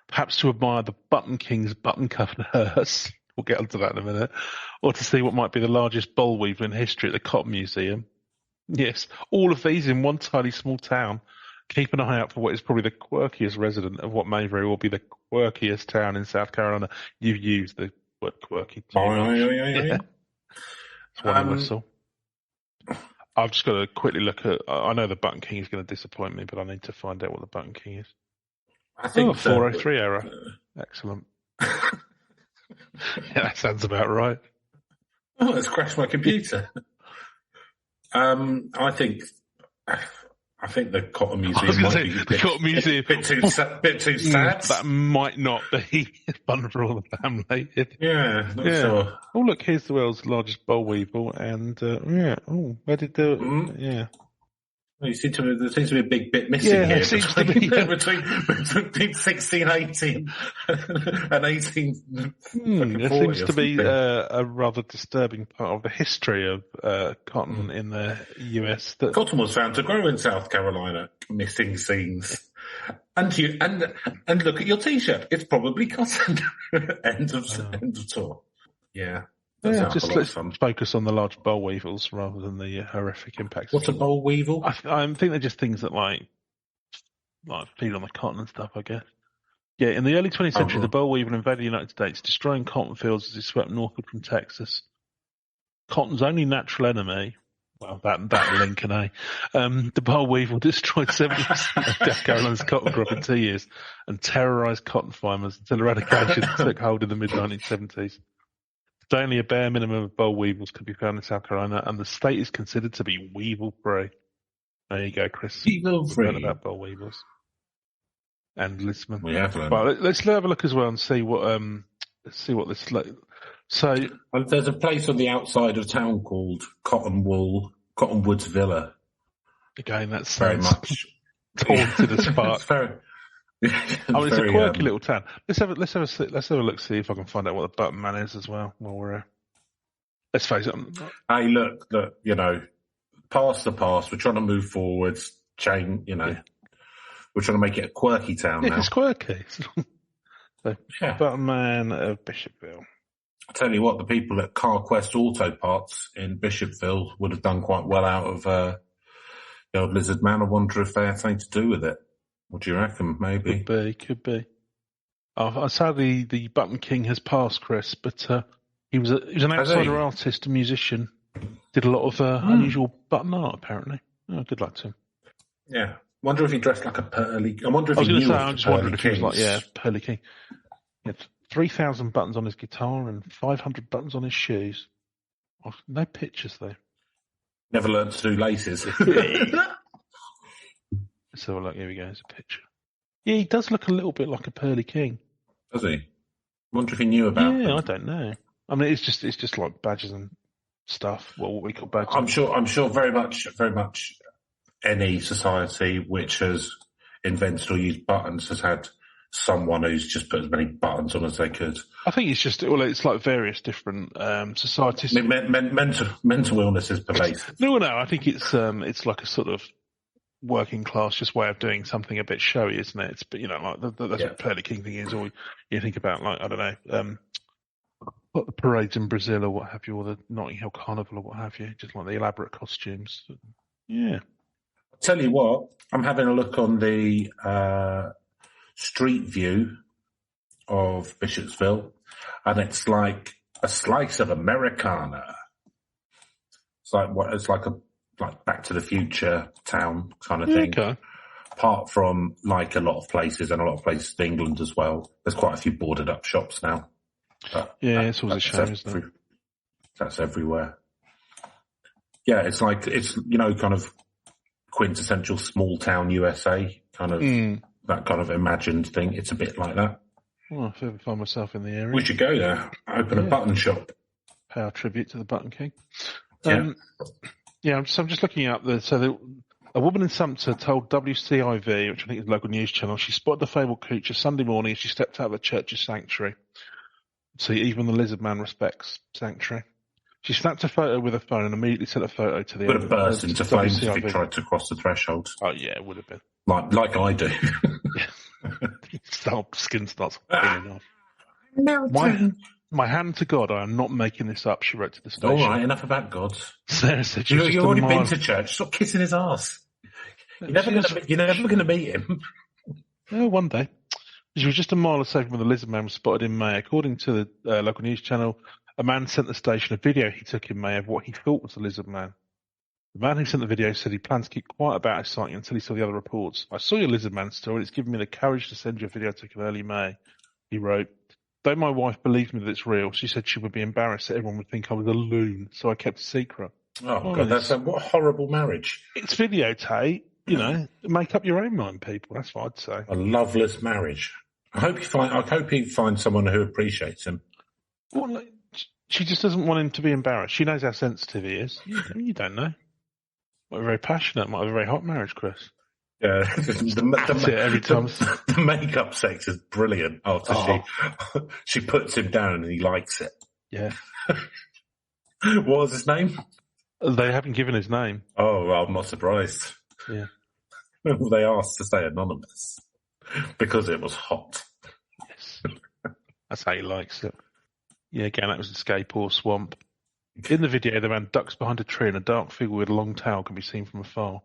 S2: perhaps to admire the Button King's button cuff and hearse. We'll get onto that in a minute. Or to see what might be the largest boll weevil in history at the Cotton Museum. Yes, all of these in one tiny small town. Keep an eye out for what is probably the quirkiest resident of what may very well be the quirkiest town in South Carolina. You've used the word quirky.
S3: Yeah.
S2: It's one whistle. I've just got to quickly look at... I know the Button King is going to disappoint me, but I need to find out what the Button King is.
S3: I think
S2: 403 error. Excellent. Yeah, that sounds about right.
S3: Oh, it's crashed my computer. I think the Cotton Museum might be a bit too sad.
S2: That might not be fun for all the family.
S3: Yeah, not sure.
S2: Oh, look, here's the world's largest boll weevil, and where did the yeah?
S3: Well, there seems to be a big bit missing here.
S2: It seems to be
S3: between 1618 and 18.
S2: There seems to be a rather disturbing part of the history of cotton in the US.
S3: Cotton was found to grow in South Carolina. Missing scenes. And look at your T-shirt. It's probably cotton. End of tour. Yeah.
S2: Let's focus on the large boll weevils rather than the horrific impacts.
S3: What's a boll weevil?
S2: I think they're just things that like feed on the cotton and stuff, I guess. Yeah, in the early 20th century, the boll weevil invaded the United States, destroying cotton fields as it swept northward from Texas. Cotton's only natural enemy, well, that Lincoln, the boll weevil destroyed 70% of South Carolina's cotton crop in 2 years and terrorized cotton farmers until eradication took hold in the mid-1970s. Only a bare minimum of boll weevils could be found in South Carolina, and the state is considered to be weevil-free. There you go, Chris.
S3: Weevil-free.
S2: Learn about boll weevils. And Lisman.
S3: We have learned.
S2: Well, let's have a look as well and see what this like. So
S3: there's a place on the outside of town called Cottonwoods Villa.
S2: Again, that's
S3: very much
S2: haunted as fuck. It's a quirky little town. Let's have a look, see if I can find out what the Button Man is as well. While we're let's face it.
S3: Hey, look, past the past. We're trying to move forwards. We're trying to make it a quirky town now.
S2: It's quirky. Button Man of Bishopville.
S3: I tell you what, the people at CarQuest Auto Parts in Bishopville would have done quite well out of the old Lizard Man. I wonder if they had something to do with it. What do you reckon? Maybe.
S2: Could be. Sadly, the Button King has passed, Chris, but he was an outsider artist and musician Did a lot of unusual button art, apparently. Oh, good luck to him.
S3: Yeah. Wonder if he dressed like a pearly... I wonder if
S2: I was
S3: he
S2: going to
S3: knew
S2: say,
S3: of
S2: I'm
S3: the
S2: just wondering
S3: Pearly
S2: if he was like,
S3: Kings.
S2: Pearly King. He had 3,000 buttons on his guitar and 500 buttons on his shoes. Oh, no pictures, though.
S3: Never learned to do laces.
S2: Let's have a look. Here we go. There's a picture. Yeah, he does look a little bit like a Pearly King.
S3: Does he? Wonder if he knew about them.
S2: I don't know. I mean, it's just like badges and stuff. Well, what we call badges.
S3: I'm sure very much any society which has invented or used buttons has had someone who's just put as many buttons on as they could.
S2: I think it's like various different societies.
S3: I mean, mental illness is pervasive.
S2: No. I think it's like a sort of working class just way of doing something a bit showy, isn't it? It's, but like that's what Pearly King thing is. Or you think about, like, I don't know, what the parades in Brazil or what have you, or the Notting Hill Carnival or what have you, just like the elaborate costumes. Yeah.
S3: I'll tell you what, I'm having a look on the street view of Bishopsville, and it's like a slice of Americana. It's like a Back to the Future town kind of thing.
S2: Okay.
S3: Apart from like a lot of places and a lot of places in England as well. There's quite a few boarded up shops now.
S2: It's always a shame, isn't it?
S3: That's everywhere. Yeah, it's like, kind of quintessential small town USA kind of, that kind of imagined thing. It's a bit like that.
S2: Well, if I ever find myself in the area.
S3: We should go there, open a button shop.
S2: Pay our tribute to the Button King. I'm just looking up a woman in Sumter told WCIV, which I think is a local news channel, she spotted the fabled creature Sunday morning as she stepped out of the church's sanctuary. See, even the lizard man respects sanctuary. She snapped a photo with her phone and immediately sent a photo to the...
S3: Would have burst into flames if it tried to cross the threshold.
S2: Oh, yeah, it would have been.
S3: Like I do.
S2: Skin starts peeling off. My hand to God, I am not making this up, she wrote to the station.
S3: All right, enough about God.
S2: Sarah said
S3: you've already been to church. Stop kissing his ass. You're never going to meet him.
S2: Oh, one day. She was just a mile or so from where the lizard man was spotted in May. According to the local news channel, a man sent the station a video he took in May of what he thought was the lizard man. The man who sent the video said he planned to keep quiet about his sighting until he saw the other reports. I saw your lizard man story. It's given me the courage to send you a video I took in early May. He wrote, though my wife believed me that it's real, she said she would be embarrassed that everyone would think I was a loon, so I kept it secret.
S3: Oh God, what a horrible marriage.
S2: It's videotape, make up your own mind, people. That's what I'd say. A
S3: loveless marriage. I hope he finds someone who appreciates him.
S2: Well, she just doesn't want him to be embarrassed. She knows how sensitive he is. You don't know. Might be very passionate. Might have a very hot marriage, Chris.
S3: Yeah,
S2: every time.
S3: The makeup sex is brilliant. After she puts him down and he likes it.
S2: Yeah.
S3: What was his name?
S2: They haven't given his name.
S3: Oh, well, I'm not surprised.
S2: Yeah.
S3: They asked to stay anonymous because it was hot.
S2: Yes. That's how he likes it. Yeah, again, that was a Scapre or swamp. In the video, the man ducks behind a tree and a dark figure with a long tail can be seen from afar.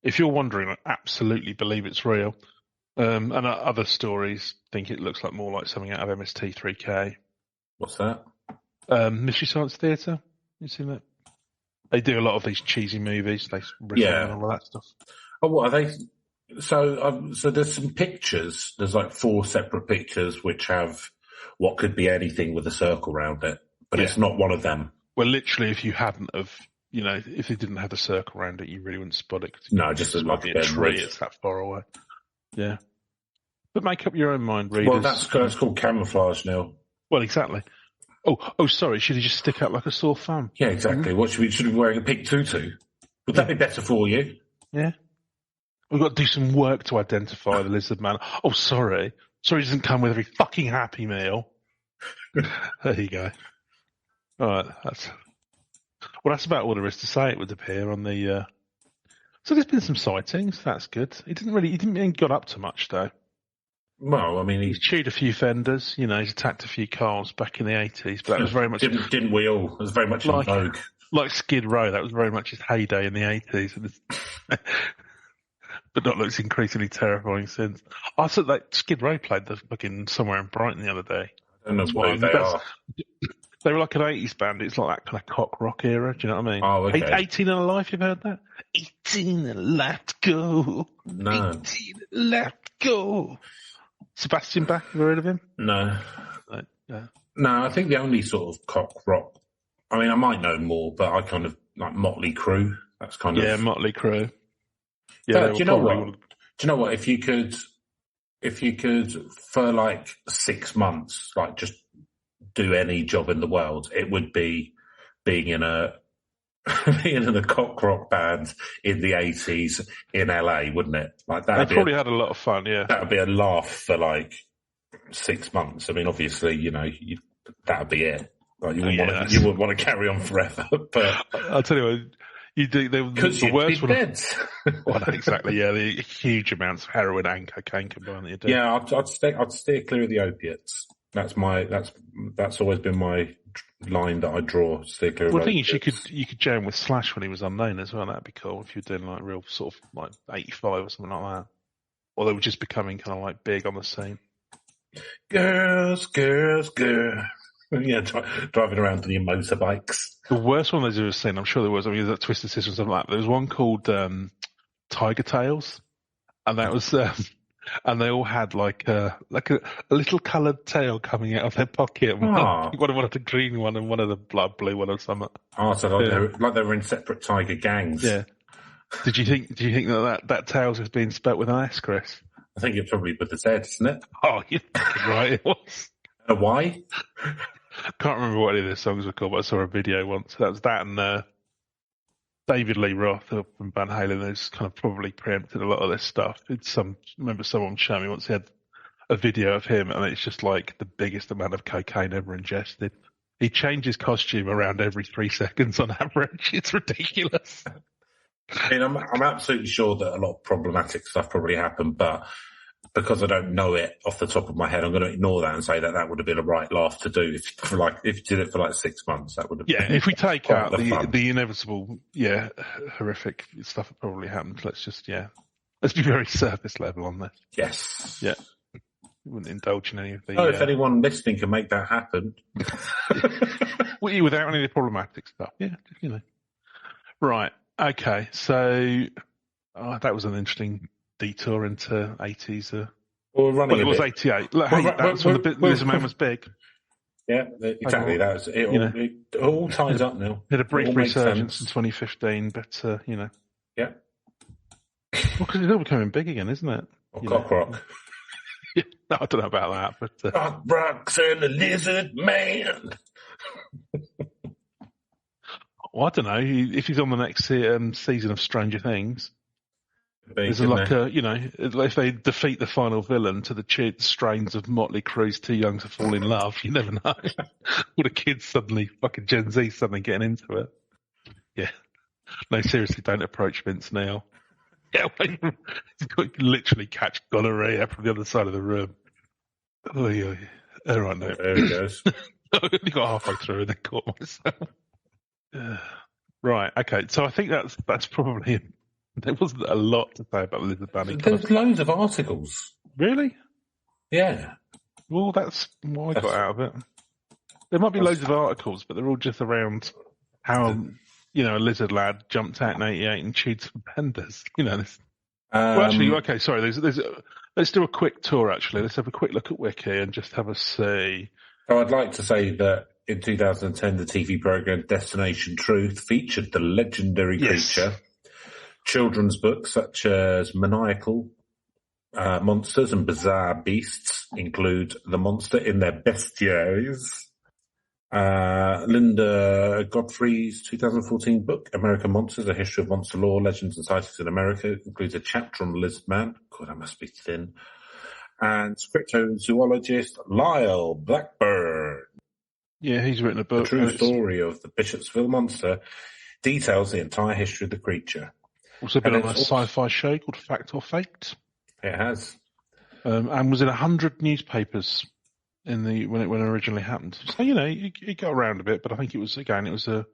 S2: If you're wondering, I absolutely believe it's real. And other stories think it looks like more like something out of MST3K.
S3: What's that?
S2: Mystery Science Theatre. You seen that? They do a lot of these cheesy movies. They and all of that stuff.
S3: Oh, what are they? So there's some pictures. There's like 4 separate pictures which have what could be anything with a circle around it, but it's not one of them.
S2: Well, literally, if you hadn't have, if it didn't have a circle around it, you really wouldn't spot it.
S3: No, just like
S2: a tree. It's that far away. Yeah. But make up your own mind, readers.
S3: Well, that's called camouflage, Neil.
S2: Well, exactly. Oh, sorry. Should he just stick out like a sore thumb?
S3: Yeah, exactly. Mm-hmm. What should we be wearing a pink tutu? Would that be better for you?
S2: Yeah. We've got to do some work to identify the lizard man. Oh, sorry. Sorry, he doesn't come with every fucking Happy Meal. There you go. All right. That's about all there is to say, it would appear, on the... So there's been some sightings. That's good. He didn't get up to much, though.
S3: Well, I mean...
S2: He's chewed a few fenders. He's attacked a few cars back in the 80s, but that was very much...
S3: Didn't we all? It was very much in vogue.
S2: Like Skid Row, that was very much his heyday in the 80s. But looks increasingly terrifying since. I thought that Skid Row played the fucking somewhere in Brighton the other day.
S3: I don't know why they are.
S2: They were like an 80s band. It's like that kind of cock rock era. Do you know what I mean?
S3: Oh, okay.
S2: 18 and Alive, you've heard that? 18 and Let Go.
S3: No.
S2: 18 and Let Go. Sebastian Bach, have you heard of him?
S3: No.
S2: Yeah.
S3: No, I think the only sort of cock rock, I mean, I might know more, but I kind of like Motley Crue. That's kind of...
S2: Yeah, Motley Crue. Yeah,
S3: do you know what? Do you know what? If you could, for like 6 months, like just do any job in the world, it would be being in a cock rock band in the 80s in LA, wouldn't it? Like that.
S2: They probably had a lot of fun. Yeah,
S3: that would be a laugh for like 6 months. I mean, obviously, that would be it. Like you wouldn't want to carry on forever. But
S2: I'll tell you what. You do the worst one. Well, not exactly. Yeah, the huge amounts of heroin and cocaine combined that you do.
S3: Yeah, I'd steer clear of the opiates. That's always been my line that I draw. Steer clear.
S2: Well, the thing is, you could jam with Slash when he was unknown as well. That'd be cool if you're doing like real sort of like 85 or something like that. Or they were just becoming kind of like big on the scene.
S3: Girls. Yeah, driving around on your motorbikes.
S2: The worst one I've ever seen, I'm sure there was, that Twisted Sister or something like that. There was one called Tiger Tails, and that was, and they all had like a little coloured tail coming out of their pocket. One had a green one and one had a blood blue one or something.
S3: Oh, so like they were in separate tiger gangs.
S2: Yeah. Do you think that tails was being spelt with an S, Chris?
S3: I think it's probably with the Z, isn't it?
S2: Oh, you're right, it was.
S3: A Y?
S2: Can't remember what any of their songs were called, but I saw a video once. That was that and David Lee Roth from Van Halen has kind of probably preempted a lot of this stuff. Remember someone showed me once he had a video of him, and it's just like the biggest amount of cocaine ever ingested. He changes costume around every 3 seconds on average. It's ridiculous.
S3: I mean, I'm absolutely sure that a lot of problematic stuff probably happened, but because I don't know it off the top of my head, I'm going to ignore that and say that would have been a right laugh to do if you did it for like 6 months. That would have been
S2: if we take out the inevitable, horrific stuff that probably happened. Let's be very surface level on this.
S3: Yes.
S2: Yeah. Wouldn't indulge in any of the.
S3: If anyone listening can make that happen,
S2: without any of the problematic stuff, Right. Okay. So that was an interesting detour into 80s. It was 88. That's when the Lizard Man was big.
S3: Yeah, exactly. That was it. It all ties up now.
S2: Had a brief resurgence in 2015, but
S3: yeah.
S2: Well, because it's all becoming big again, isn't it?
S3: Or cock rock.
S2: No, I don't know about that, but
S3: Cock rocks and the Lizard Man.
S2: Well, I don't know if he's on the next season of Stranger Things. There's if they defeat the final villain to the strains of Motley Crue's Too Young to Fall in Love, you never know. All the kids suddenly, fucking Gen Z suddenly getting into it. Yeah. No, seriously, don't approach Vince now. Yeah, you could literally catch gonorrhea from the other side of the room. Oh, yeah. All right, no.
S3: There he goes.
S2: I only got halfway through and then caught myself. Right, okay. So I think that's probably it. There wasn't a lot to say about Lizard Man.
S3: There's loads of articles.
S2: Really?
S3: Yeah.
S2: Well, that's what I got out of it. There might be loads of articles, but they're all just around how, a lizard lad jumped out in 88 and chewed some pandas. This. Well, actually, okay, sorry. Let's do a quick tour, actually. Let's have a quick look at Wiki and just have a see.
S3: So I'd like to say that in 2010, the TV program Destination Truth featured the legendary creature. Children's books such as Maniacal Monsters and Bizarre Beasts include the monster in their bestiaries. Linda Godfrey's 2014 book, American Monsters, A History of Monster Lore, Legends and Sightings in America, includes a chapter on the Lizard Man. God, that must be thin. And cryptozoologist Lyle Blackburn.
S2: Yeah, he's written a book.
S3: The true story of the Bishopsville Monster details the entire history of the creature.
S2: Also been on a sci-fi show called Fact or Faked.
S3: It has.
S2: And was in 100 newspapers when it originally happened. So, it got around a bit, but I think it was a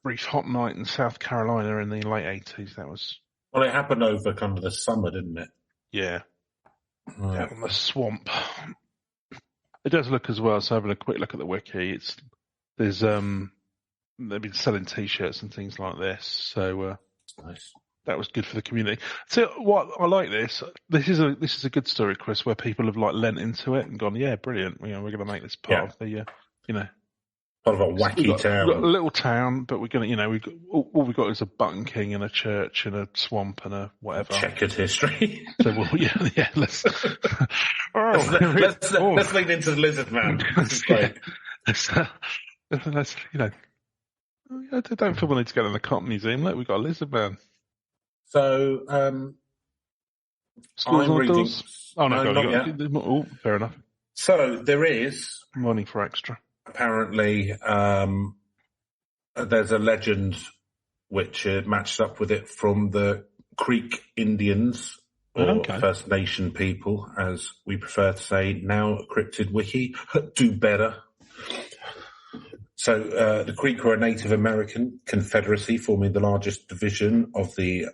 S2: brief hot night in South Carolina in the late 80s. That was...
S3: Well, it happened over kind of the summer, didn't it?
S2: Yeah. Out in the swamp. It does look as well. So having a quick look at the wiki, they've been selling T-shirts and things like this. So
S3: nice.
S2: That was good for the community. So what I like this. This is a good story, Chris, where people have like lent into it and gone, yeah, brilliant. We're going to make this part of the
S3: part of a wacky town.
S2: We've got a little town, but we're going to all we've got is a Button King and a church and a swamp and a whatever.
S3: Checkered history.
S2: So let's
S3: let's lean into the lizard man. This is great.
S2: Let's I don't feel we need to go to the Cotton Museum. Look, we've got a lizard man.
S3: So,
S2: schools
S3: I'm reading.
S2: Doors? Oh no,
S3: not yet.
S2: Oh, fair enough.
S3: So there is
S2: Morning for extra.
S3: Apparently, there's a legend which matches up with it from the Creek Indians, or First Nation people, as we prefer to say now. Cryptid Wiki, do better. So the Creek were a Native American confederacy forming the largest division of the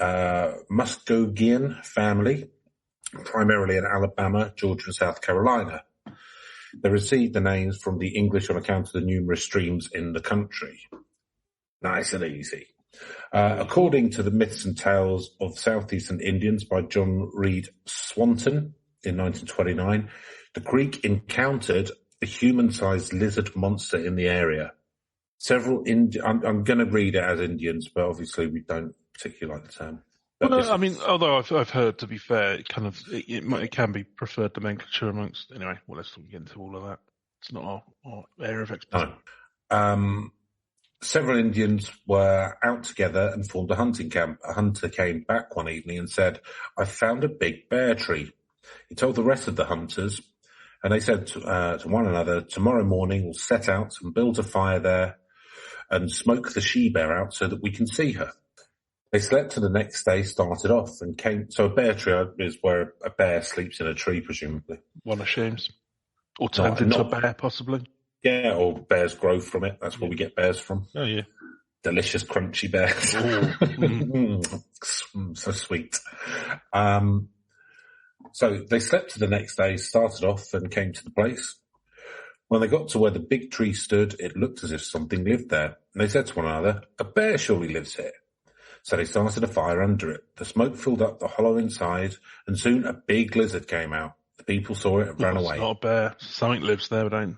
S3: Muskogee family, primarily in Alabama, Georgia, and South Carolina. They received the names from the English on account of the numerous streams in the country. Nice and easy. According to the Myths and Tales of Southeastern Indians by John Reed Swanton in 1929, the Creek encountered a human-sized lizard monster in the area. Several I'm going to read it as Indians, but obviously we don't particularly like the term.
S2: Well, I mean, although I've heard, to be fair, it can be preferred nomenclature amongst. Anyway, well, let's not get into all of that. It's not our area of expertise.
S3: No. Several Indians were out together and formed a hunting camp. A hunter came back one evening and said, "I found a big bear tree." He told the rest of the hunters, and they said to one another, "Tomorrow morning we'll set out and build a fire there and smoke the she-bear out so that we can see her." They slept till the next day, started off, and came. So a bear tree is where a bear sleeps in a tree, presumably.
S2: One assumes. Or turns into a bear, possibly.
S3: Yeah, or bears grow from it. That's where we get bears from.
S2: Oh, yeah.
S3: Delicious, crunchy bears. So sweet. So they slept till the next day, started off, and came to the place. When they got to where the big tree stood, it looked as if something lived there. And they said to one another, "A bear surely lives here." So they started a fire under it. The smoke filled up the hollow inside, and soon a big lizard came out. The people saw it and ran away.
S2: It's not a bear. Something lives there, but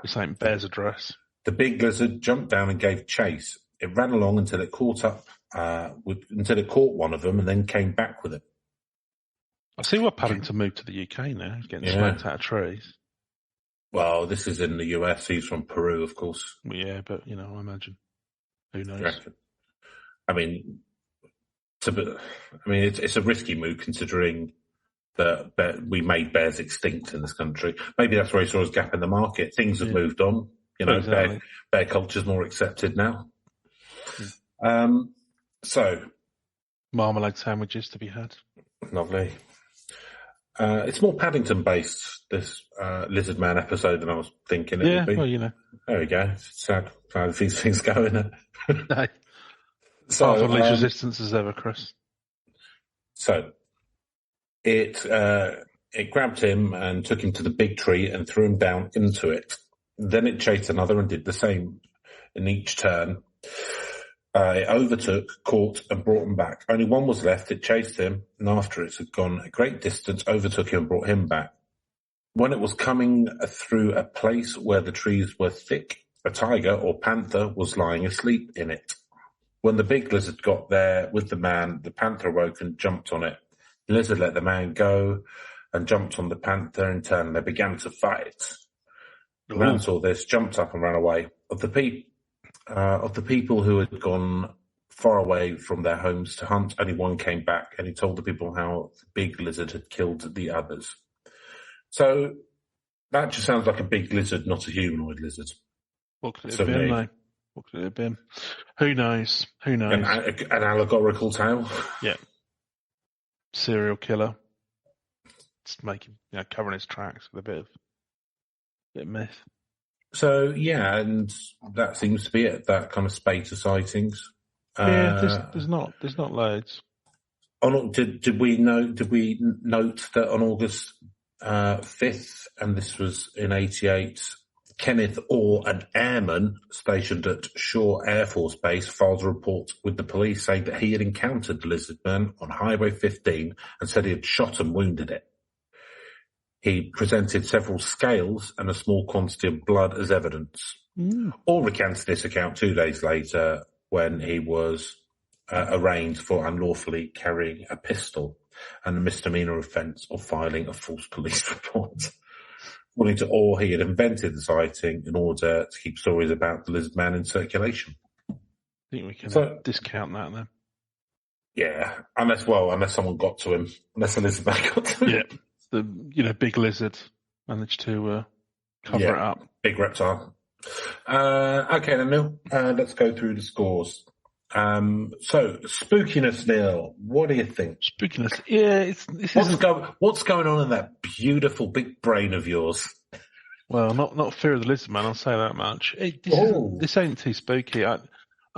S2: this ain't bear's address.
S3: The big lizard jumped down and gave chase. It ran along until it caught one of them, and then came back with it.
S2: I see why Paddington moved to the UK now. He's getting smoked out of trees.
S3: Well, this is in the US. He's from Peru, of course.
S2: Well, yeah, but, I imagine. Who knows?
S3: I mean, it's a risky move considering that we made bears extinct in this country. Maybe that's where he saw his gap in the market. Things have moved on. Exactly. Bear culture's more accepted now. So,
S2: marmalade sandwiches to be had.
S3: Lovely. It's more Paddington-based, this Lizard Man episode, than I was thinking it would be.
S2: Well,
S3: There we go. It's sad how these things go, isn't it?
S2: No.
S3: So,
S2: half of least resistance as ever, Chris.
S3: So, it grabbed him and took him to the big tree and threw him down into it. Then it chased another and did the same in each turn. It overtook, caught, and brought him back. Only one was left. It chased him, and after it had gone a great distance, overtook him and brought him back. When it was coming through a place where the trees were thick, a tiger or panther was lying asleep in it. When the big lizard got there with the man, the panther awoke and jumped on it. The lizard let the man go and jumped on the panther in turn. They began to fight. The man saw this, jumped up and ran away. Of the people who had gone far away from their homes to hunt, only one came back, and he told the people how the big lizard had killed the others. So that just sounds like a big lizard, not a humanoid lizard.
S2: What could it have been, though? What could it have been? Who knows? Who knows?
S3: An allegorical tale?
S2: Yeah. Serial killer. Just making, covering his tracks with a bit of myth. So,
S3: and that seems to be it, that kind of spate of sightings.
S2: There's not loads.
S3: Did we note that on August 5th, and this was in 88, Kenneth Orr, an airman stationed at Shaw Air Force Base, files a report with the police saying that he had encountered the lizard man on Highway 15 and said he had shot and wounded it. He presented several scales and a small quantity of blood as evidence. Orr recanted this account 2 days later when he was arraigned for unlawfully carrying a pistol and a misdemeanor offence of filing a false police report. According to Orr, he had invented the sighting in order to keep stories about the lizard man in circulation.
S2: I think we can discount that then.
S3: Yeah, unless someone got to him, unless the lizard man got to him.
S2: Yeah, the big lizard managed to cover it up.
S3: Big reptile. Okay then, Neil, let's go through the scores. So spookiness, Neil, what do you think?
S2: Spookiness, yeah.
S3: What's going on in that beautiful big brain of yours?
S2: Well, not Fear of the Lizard Man, I'll say that much. This ain't too spooky. I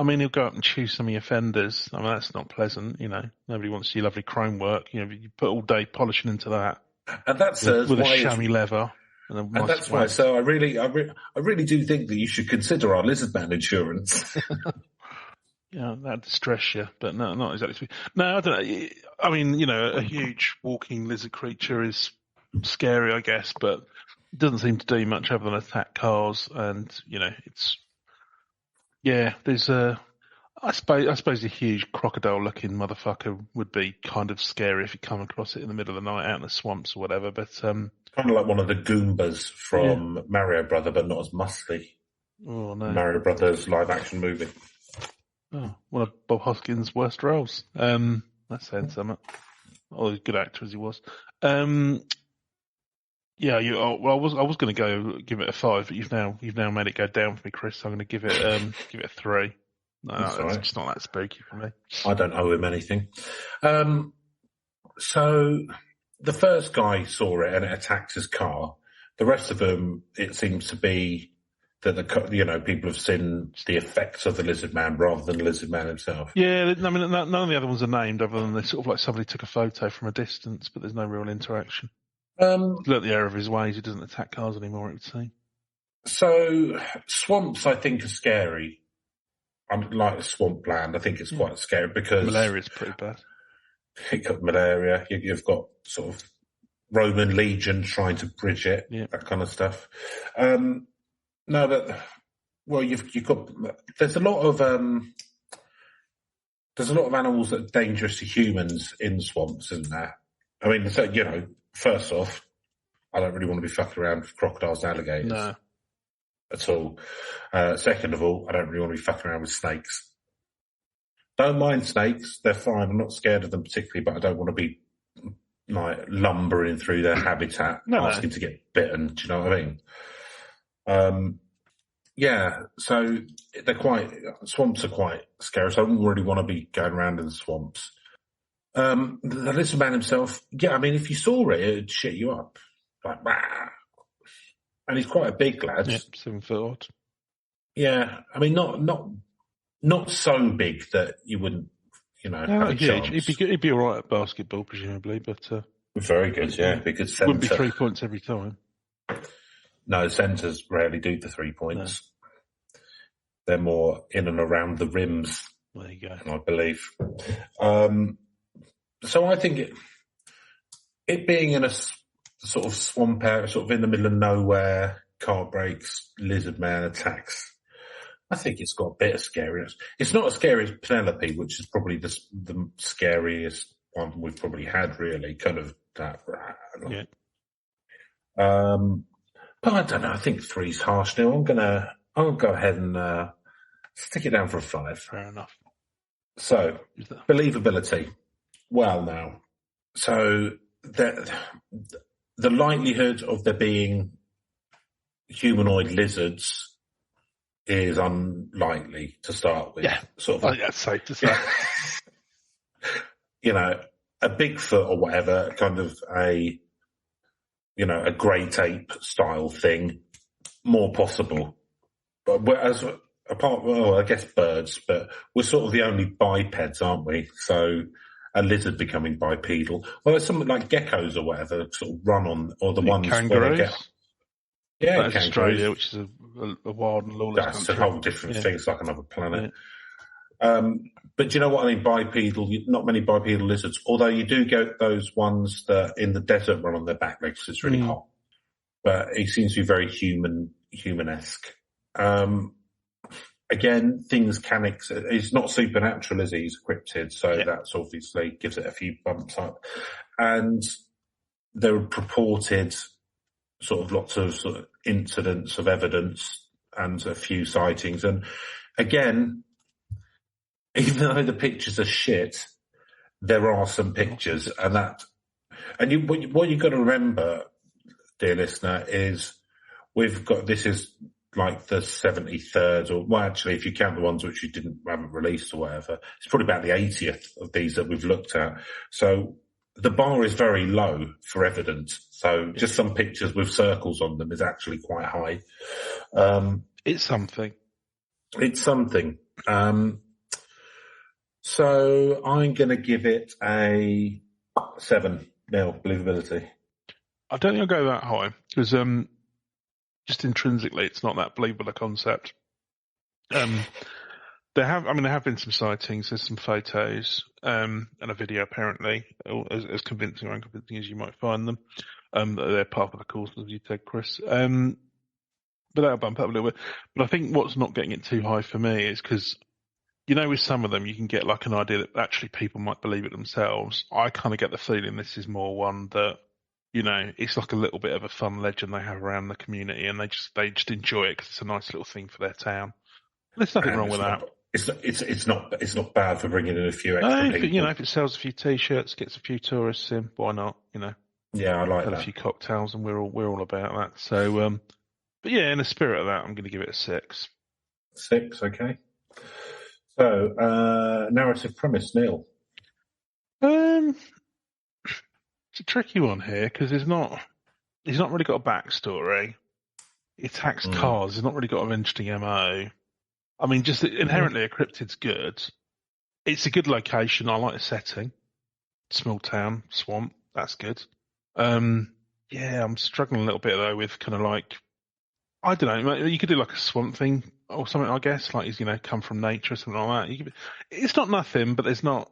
S2: mean, he'll go up and chew some of your fenders. I mean, that's not pleasant, Nobody wants to see lovely chrome work. You put all day polishing into that.
S3: And that's
S2: with a chamois leather.
S3: And that's why. So I really do think that you should consider our lizard man insurance.
S2: Yeah, that'd distress you, but no, not exactly. No, I don't know. I mean, a huge walking lizard creature is scary, I guess, but it doesn't seem to do much other than attack cars. And there's I suppose a huge crocodile-looking motherfucker would be kind of scary if you come across it in the middle of the night out in the swamps or whatever. But
S3: kind of like one of the Goombas from Mario Brother, but not as muscly.
S2: Oh no!
S3: Mario Brothers live-action movie.
S2: Oh, one of Bob Hoskins' worst roles. That's saying something. Oh, a good actor as he was. I was going to go give it a 5, but you've now made it go down for me, Chris. So I'm going to give it a 3. No, that's just not that spooky for me.
S3: I don't owe him anything. So the first guy saw it and it attacked his car. The rest of them, it seems to be that people have seen the effects of the lizard man rather than the lizard man himself.
S2: Yeah, I mean, none of the other ones are named other than they sort of like somebody took a photo from a distance, but there's no real interaction. Look at the error of his ways. He doesn't attack cars anymore, it would seem.
S3: So swamps, I think, are scary. Like swampland, I think it's quite scary because
S2: malaria's pretty bad.
S3: You've got malaria. You've got sort of Roman legion trying to bridge it, that kind of stuff. No, but you've got. There's a lot of animals that are dangerous to humans in swamps, isn't there? I mean, so, first off, I don't really want to be fucking around with crocodiles and alligators at all. Second of all, I don't really want to be fucking around with snakes. Don't mind snakes; they're fine. I'm not scared of them particularly, but I don't want to be like lumbering through their habitat asking to get bitten. Do you know what I mean? So swamps are quite scary, so I wouldn't really want to be going around in the swamps. The lizard man himself, I mean, if you saw it, it'd shit you up. Like, bah. And he's quite a big lad.
S2: 7 foot odd.
S3: Yeah, I mean, not so big that you wouldn't, have a chance.
S2: He'd be all right at basketball, presumably, but...
S3: very good, be good centre.
S2: Wouldn't be 3 points every time.
S3: No, centres rarely do the 3 points. No. They're more in and around the rims.
S2: There you go.
S3: I believe. So I think it being in a sort of swamp area, sort of in the middle of nowhere, car breaks, lizard man attacks. I think it's got a bit of scariness. It's not as scary as Penelope, which is probably the scariest one we've probably had, really. Kind of that.
S2: Yeah.
S3: But I don't know. I think 3's harsh now. I'll go ahead and stick it down for a 5.
S2: Fair enough.
S3: So believability. Well, now, so the likelihood of there being humanoid lizards is unlikely to start with.
S2: Yeah,
S3: sort of.
S2: That's safe to say.
S3: A Bigfoot or whatever, kind of a great ape style thing, more possible. But I guess birds, but we're sort of the only bipeds, aren't we? So a lizard becoming bipedal. Well, there's something like geckos or whatever sort of run on, or the ones
S2: kangaroos.
S3: where they get. Yeah,
S2: that's Australia, which is a wild and lawless
S3: country. That's a whole different thing. It's like another planet. Yeah. But do you know what I mean? Bipedal, not many bipedal lizards, although you do get those ones that in the desert run on their back legs. It's really hot. But he seems to be very human-esque. Again, things can he's not supernatural, is he? He's a cryptid, so that's obviously gives it a few bumps up. And there are purported lots of incidents of evidence and a few sightings. And again, even though the pictures are shit, there are some pictures, what you've got to remember, dear listener, is this is like the 73rd, or well, actually, if you count the ones which haven't released or whatever, it's probably about the 80th of these that we've looked at. So the bar is very low for evidence. So just some pictures with circles on them is actually quite high.
S2: It's something.
S3: It's something. So I'm going to give it a 7 believability.
S2: I don't think I'll go that high because just intrinsically it's not that believable a concept. There have been some sightings. There's some photos and a video apparently, as convincing or unconvincing as you might find them. They're part of the course, as you said, Chris. But that'll bump up a little bit. But I think what's not getting it too high for me is because, with some of them you can get like an idea that actually people might believe it themselves. I kind of get the feeling this is more one that, it's like a little bit of a fun legend they have around the community, and they just enjoy it because it's a nice little thing for their town. There's nothing wrong with that.
S3: It's not bad for bringing in a few extra people.
S2: If it sells a few T-shirts, gets a few tourists in, why not?
S3: Yeah, I like that.
S2: A few cocktails, and we're all about that. So, but yeah, in the spirit of that, I'm going to give it a 6.
S3: 6, okay. So, narrative premise, Neil.
S2: It's a tricky one here because he's not really got a backstory. He attacks cars. He's not really got an interesting MO. I mean, just inherently a cryptid's good. It's a good location. I like the setting. Small town, swamp. That's good. I'm struggling a little bit though with kind of like, I don't know. You could do like a swamp thing or something. I guess like he's come from nature or something like that. It's not nothing, but there's not.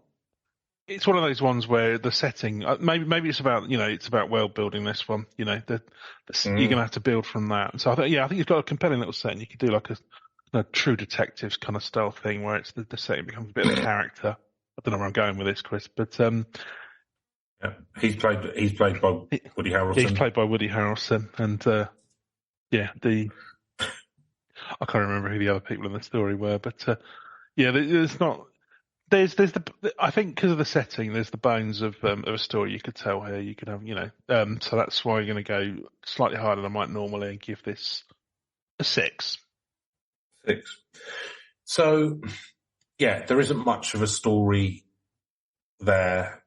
S2: It's one of those ones where the setting, maybe it's about, it's about world building. This one, you're going to have to build from that. So I think it's got a compelling little setting. You could do like a true detectives kind of style thing where it's the setting becomes a bit of a character. I don't know where I'm going with this, Chris, but
S3: he's played by Woody Harrelson.
S2: He's played by Woody Harrelson, and I can't remember who the other people in the story were, but there's not. There's I think because of the setting, there's the bones of a story you could tell here. You could have, so that's why I'm going to go slightly higher than I might normally and give this a 6.
S3: 6. So, there isn't much of a story there.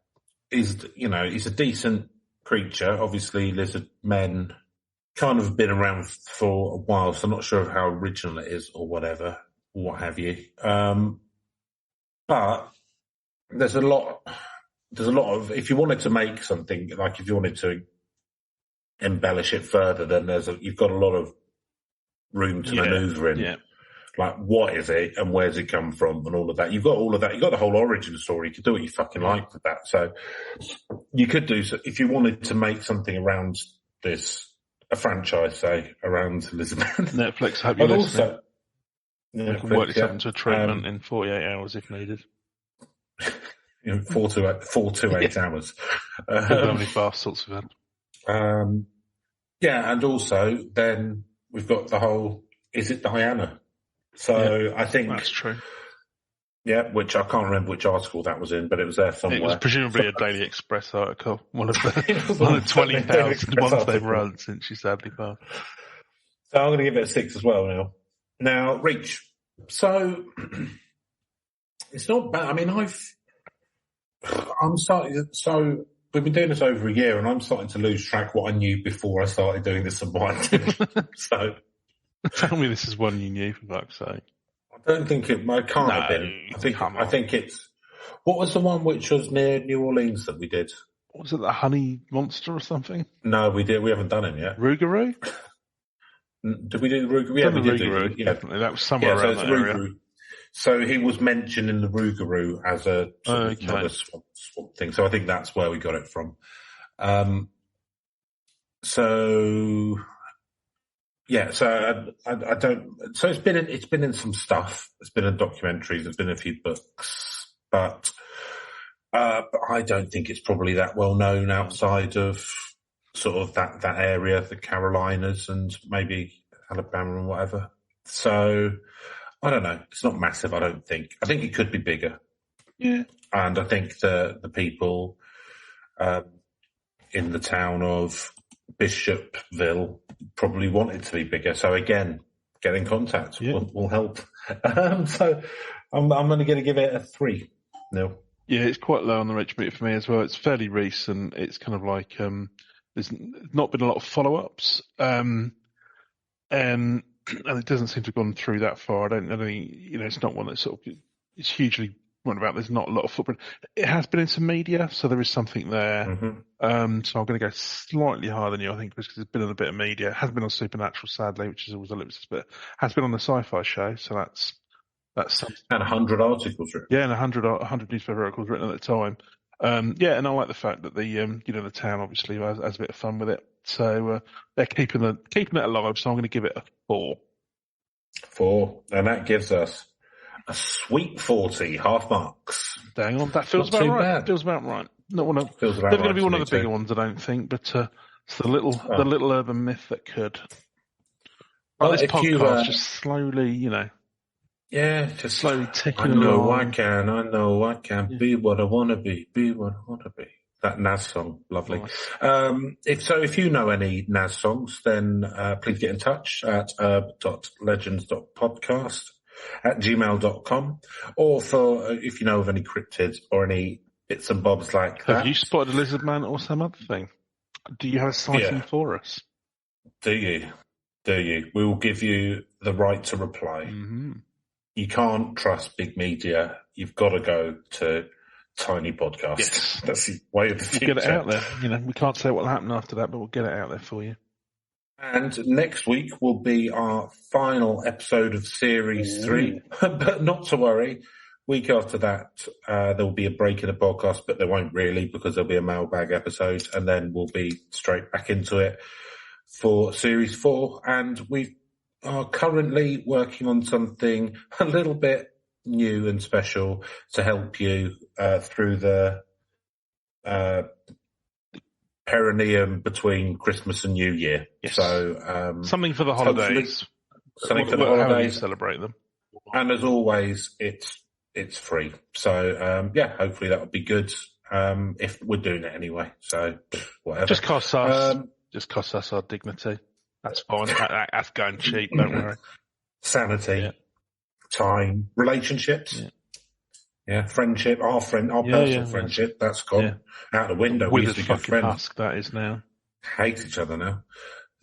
S3: He's a decent creature. Obviously, lizard men kind of been around for a while, so I'm not sure of how original it is or whatever, what have you. But there's a lot of, if you wanted to make something, like if you wanted to embellish it further, then you've got a lot of room to maneuver in. Yeah. Like, what is it and where's it come from and all of that. You've got all of that. You've got the whole origin story. You could do what you fucking like with that. So you could do, if you wanted to make something around this, a franchise, say, around Elizabeth.
S2: Netflix, hope you're listening. You can work this up into a treatment in 48 hours if needed.
S3: 4 to 8 hours.
S2: How many fast sorts of
S3: it. And also then we've got the whole, is it Diana? So I think
S2: that's true.
S3: Yeah, which I can't remember which article that was in, but it was there somewhere.
S2: It was presumably a Daily Express article, one of the 20,000 ones they've run since she sadly passed.
S3: So I'm going to give it a 6 as well now. Now, Reach. So it's not bad. I mean, so we've been doing this over a year and I'm starting to lose track what I knew before I started doing this Unwanted. So
S2: tell me this is one you knew, for fuck's sake.
S3: I don't think it can't have been. I think it's, What was the one which was near New Orleans that we did?
S2: What was it, the Honey Monster or something?
S3: No, we haven't done him yet.
S2: Rougarou?
S3: Did we do the Rougarou? Yeah, we did
S2: Rougarou, definitely. That was somewhere around that area.
S3: So he was mentioned in the Rougarou as a another swamp thing. So I think that's where we got it from. So I don't. So it's been in some stuff. It's been in documentaries. There's been a few books, but I don't think it's probably that well known outside of sort of that area, the Carolinas and maybe Alabama and whatever. So I don't know. It's not massive. I don't think. I think it could be bigger.
S2: Yeah,
S3: and I think the people in the town of Bishopville probably want it to be bigger. So again, get in contact. Will help. So I'm only going to give it a 3. No.
S2: Yeah, it's quite low on the rich meter for me as well. It's fairly recent. It's kind of like there's not been a lot of follow-ups, and it doesn't seem to have gone through that far. I don't think it's not one that sort of it's hugely run about. There's not a lot of footprint. It has been in some media, so there is something there.
S3: Mm-hmm.
S2: So I'm going to go slightly higher than you, I think, because it's been in a bit of media. It hasn't been on Supernatural, sadly, which is always a little bit, has been on the Sci-Fi Show, so that's something.
S3: And 100 articles written.
S2: Yeah, and 100 newspaper articles written at the time. And I like the fact that the town obviously has a bit of fun with it. So they're keeping it alive. So I'm going to give it a 4.
S3: 4, and that gives us a sweet 40, half marks.
S2: Dang on, that feels about right.
S3: Bad.
S2: Feels about right. Not one of
S3: feels about
S2: never going
S3: right
S2: to be one of the bigger
S3: too.
S2: ones, I don't think. But it's the little urban myth that could.
S3: Well,
S2: this podcast just slowly,
S3: Yeah, just
S2: slowly ticking
S3: I know
S2: along.
S3: I can be what I want to be what I want to be. That Nas song, lovely.
S2: Nice.
S3: If you know any Nas songs, then please get in touch at urb.legends.podcast@gmail.com, or if you know of any cryptids or any bits and bobs like that.
S2: Have you spotted a lizard man or some other thing? Do you have a sighting for us?
S3: Do you? We will give you the right to reply.
S2: Mm-hmm.
S3: You can't trust big media. You've got to go to tiny podcast.
S2: Yes.
S3: That's the way of the future.
S2: We'll get it out there. We can't say what will happen after that, but we'll get it out there for you.
S3: And next week will be our final episode of Series 3. But not to worry. Week after that, there will be a break in the podcast, but there won't really, because there'll be a mailbag episode, and then we'll be straight back into it for Series 4. And we are currently working on something a little bit new and special to help you through the perineum between Christmas and New Year.
S2: Yes.
S3: So
S2: something for the holidays.
S3: Something for the holidays.
S2: How do you celebrate them?
S3: And as always, it's free. So hopefully that would be good. If we're doing it anyway. So whatever.
S2: Just costs us our dignity. That's fine. That's going cheap. Don't worry.
S3: Sanity, time, relationships, friendship. Our personal friendship. That's gone out the window.
S2: With
S3: we used to be good friends.
S2: Husk, that is now.
S3: Hate each other now.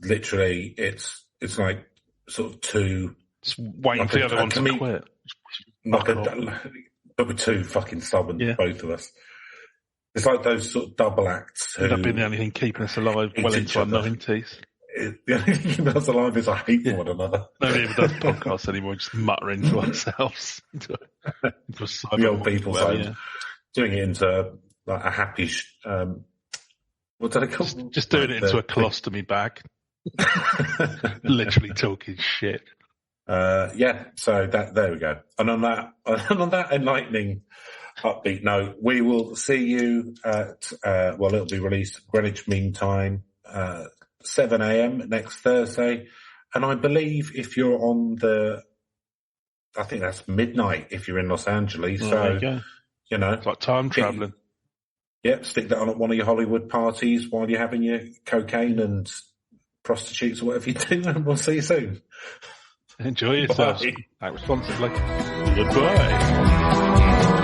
S3: Literally, it's like sort of two.
S2: Just waiting for the other one to quit.
S3: But we're too fucking stubborn, both of us. It's like those sort of double acts.
S2: Would that be the only thing keeping us alive well into our 90s?
S3: The only thing keeping us alive is I hate one another.
S2: Nobody ever does podcasts anymore, just muttering to ourselves. Into
S3: the old people side. Doing it into like a happy, what do they call it?
S2: Just doing it into a colostomy bag. Literally talking shit.
S3: So there we go. And on that enlightening, upbeat note, we will see you at, it'll be released Greenwich Mean Time, 7 a.m. next Thursday. And I believe if you're I think that's midnight if you're in Los Angeles.
S2: There you go. It's like time traveling.
S3: Stick that on at one of your Hollywood parties while you're having your cocaine and prostitutes or whatever you do, and we'll see you soon.
S2: Enjoy yourselves. Act responsibly. Goodbye.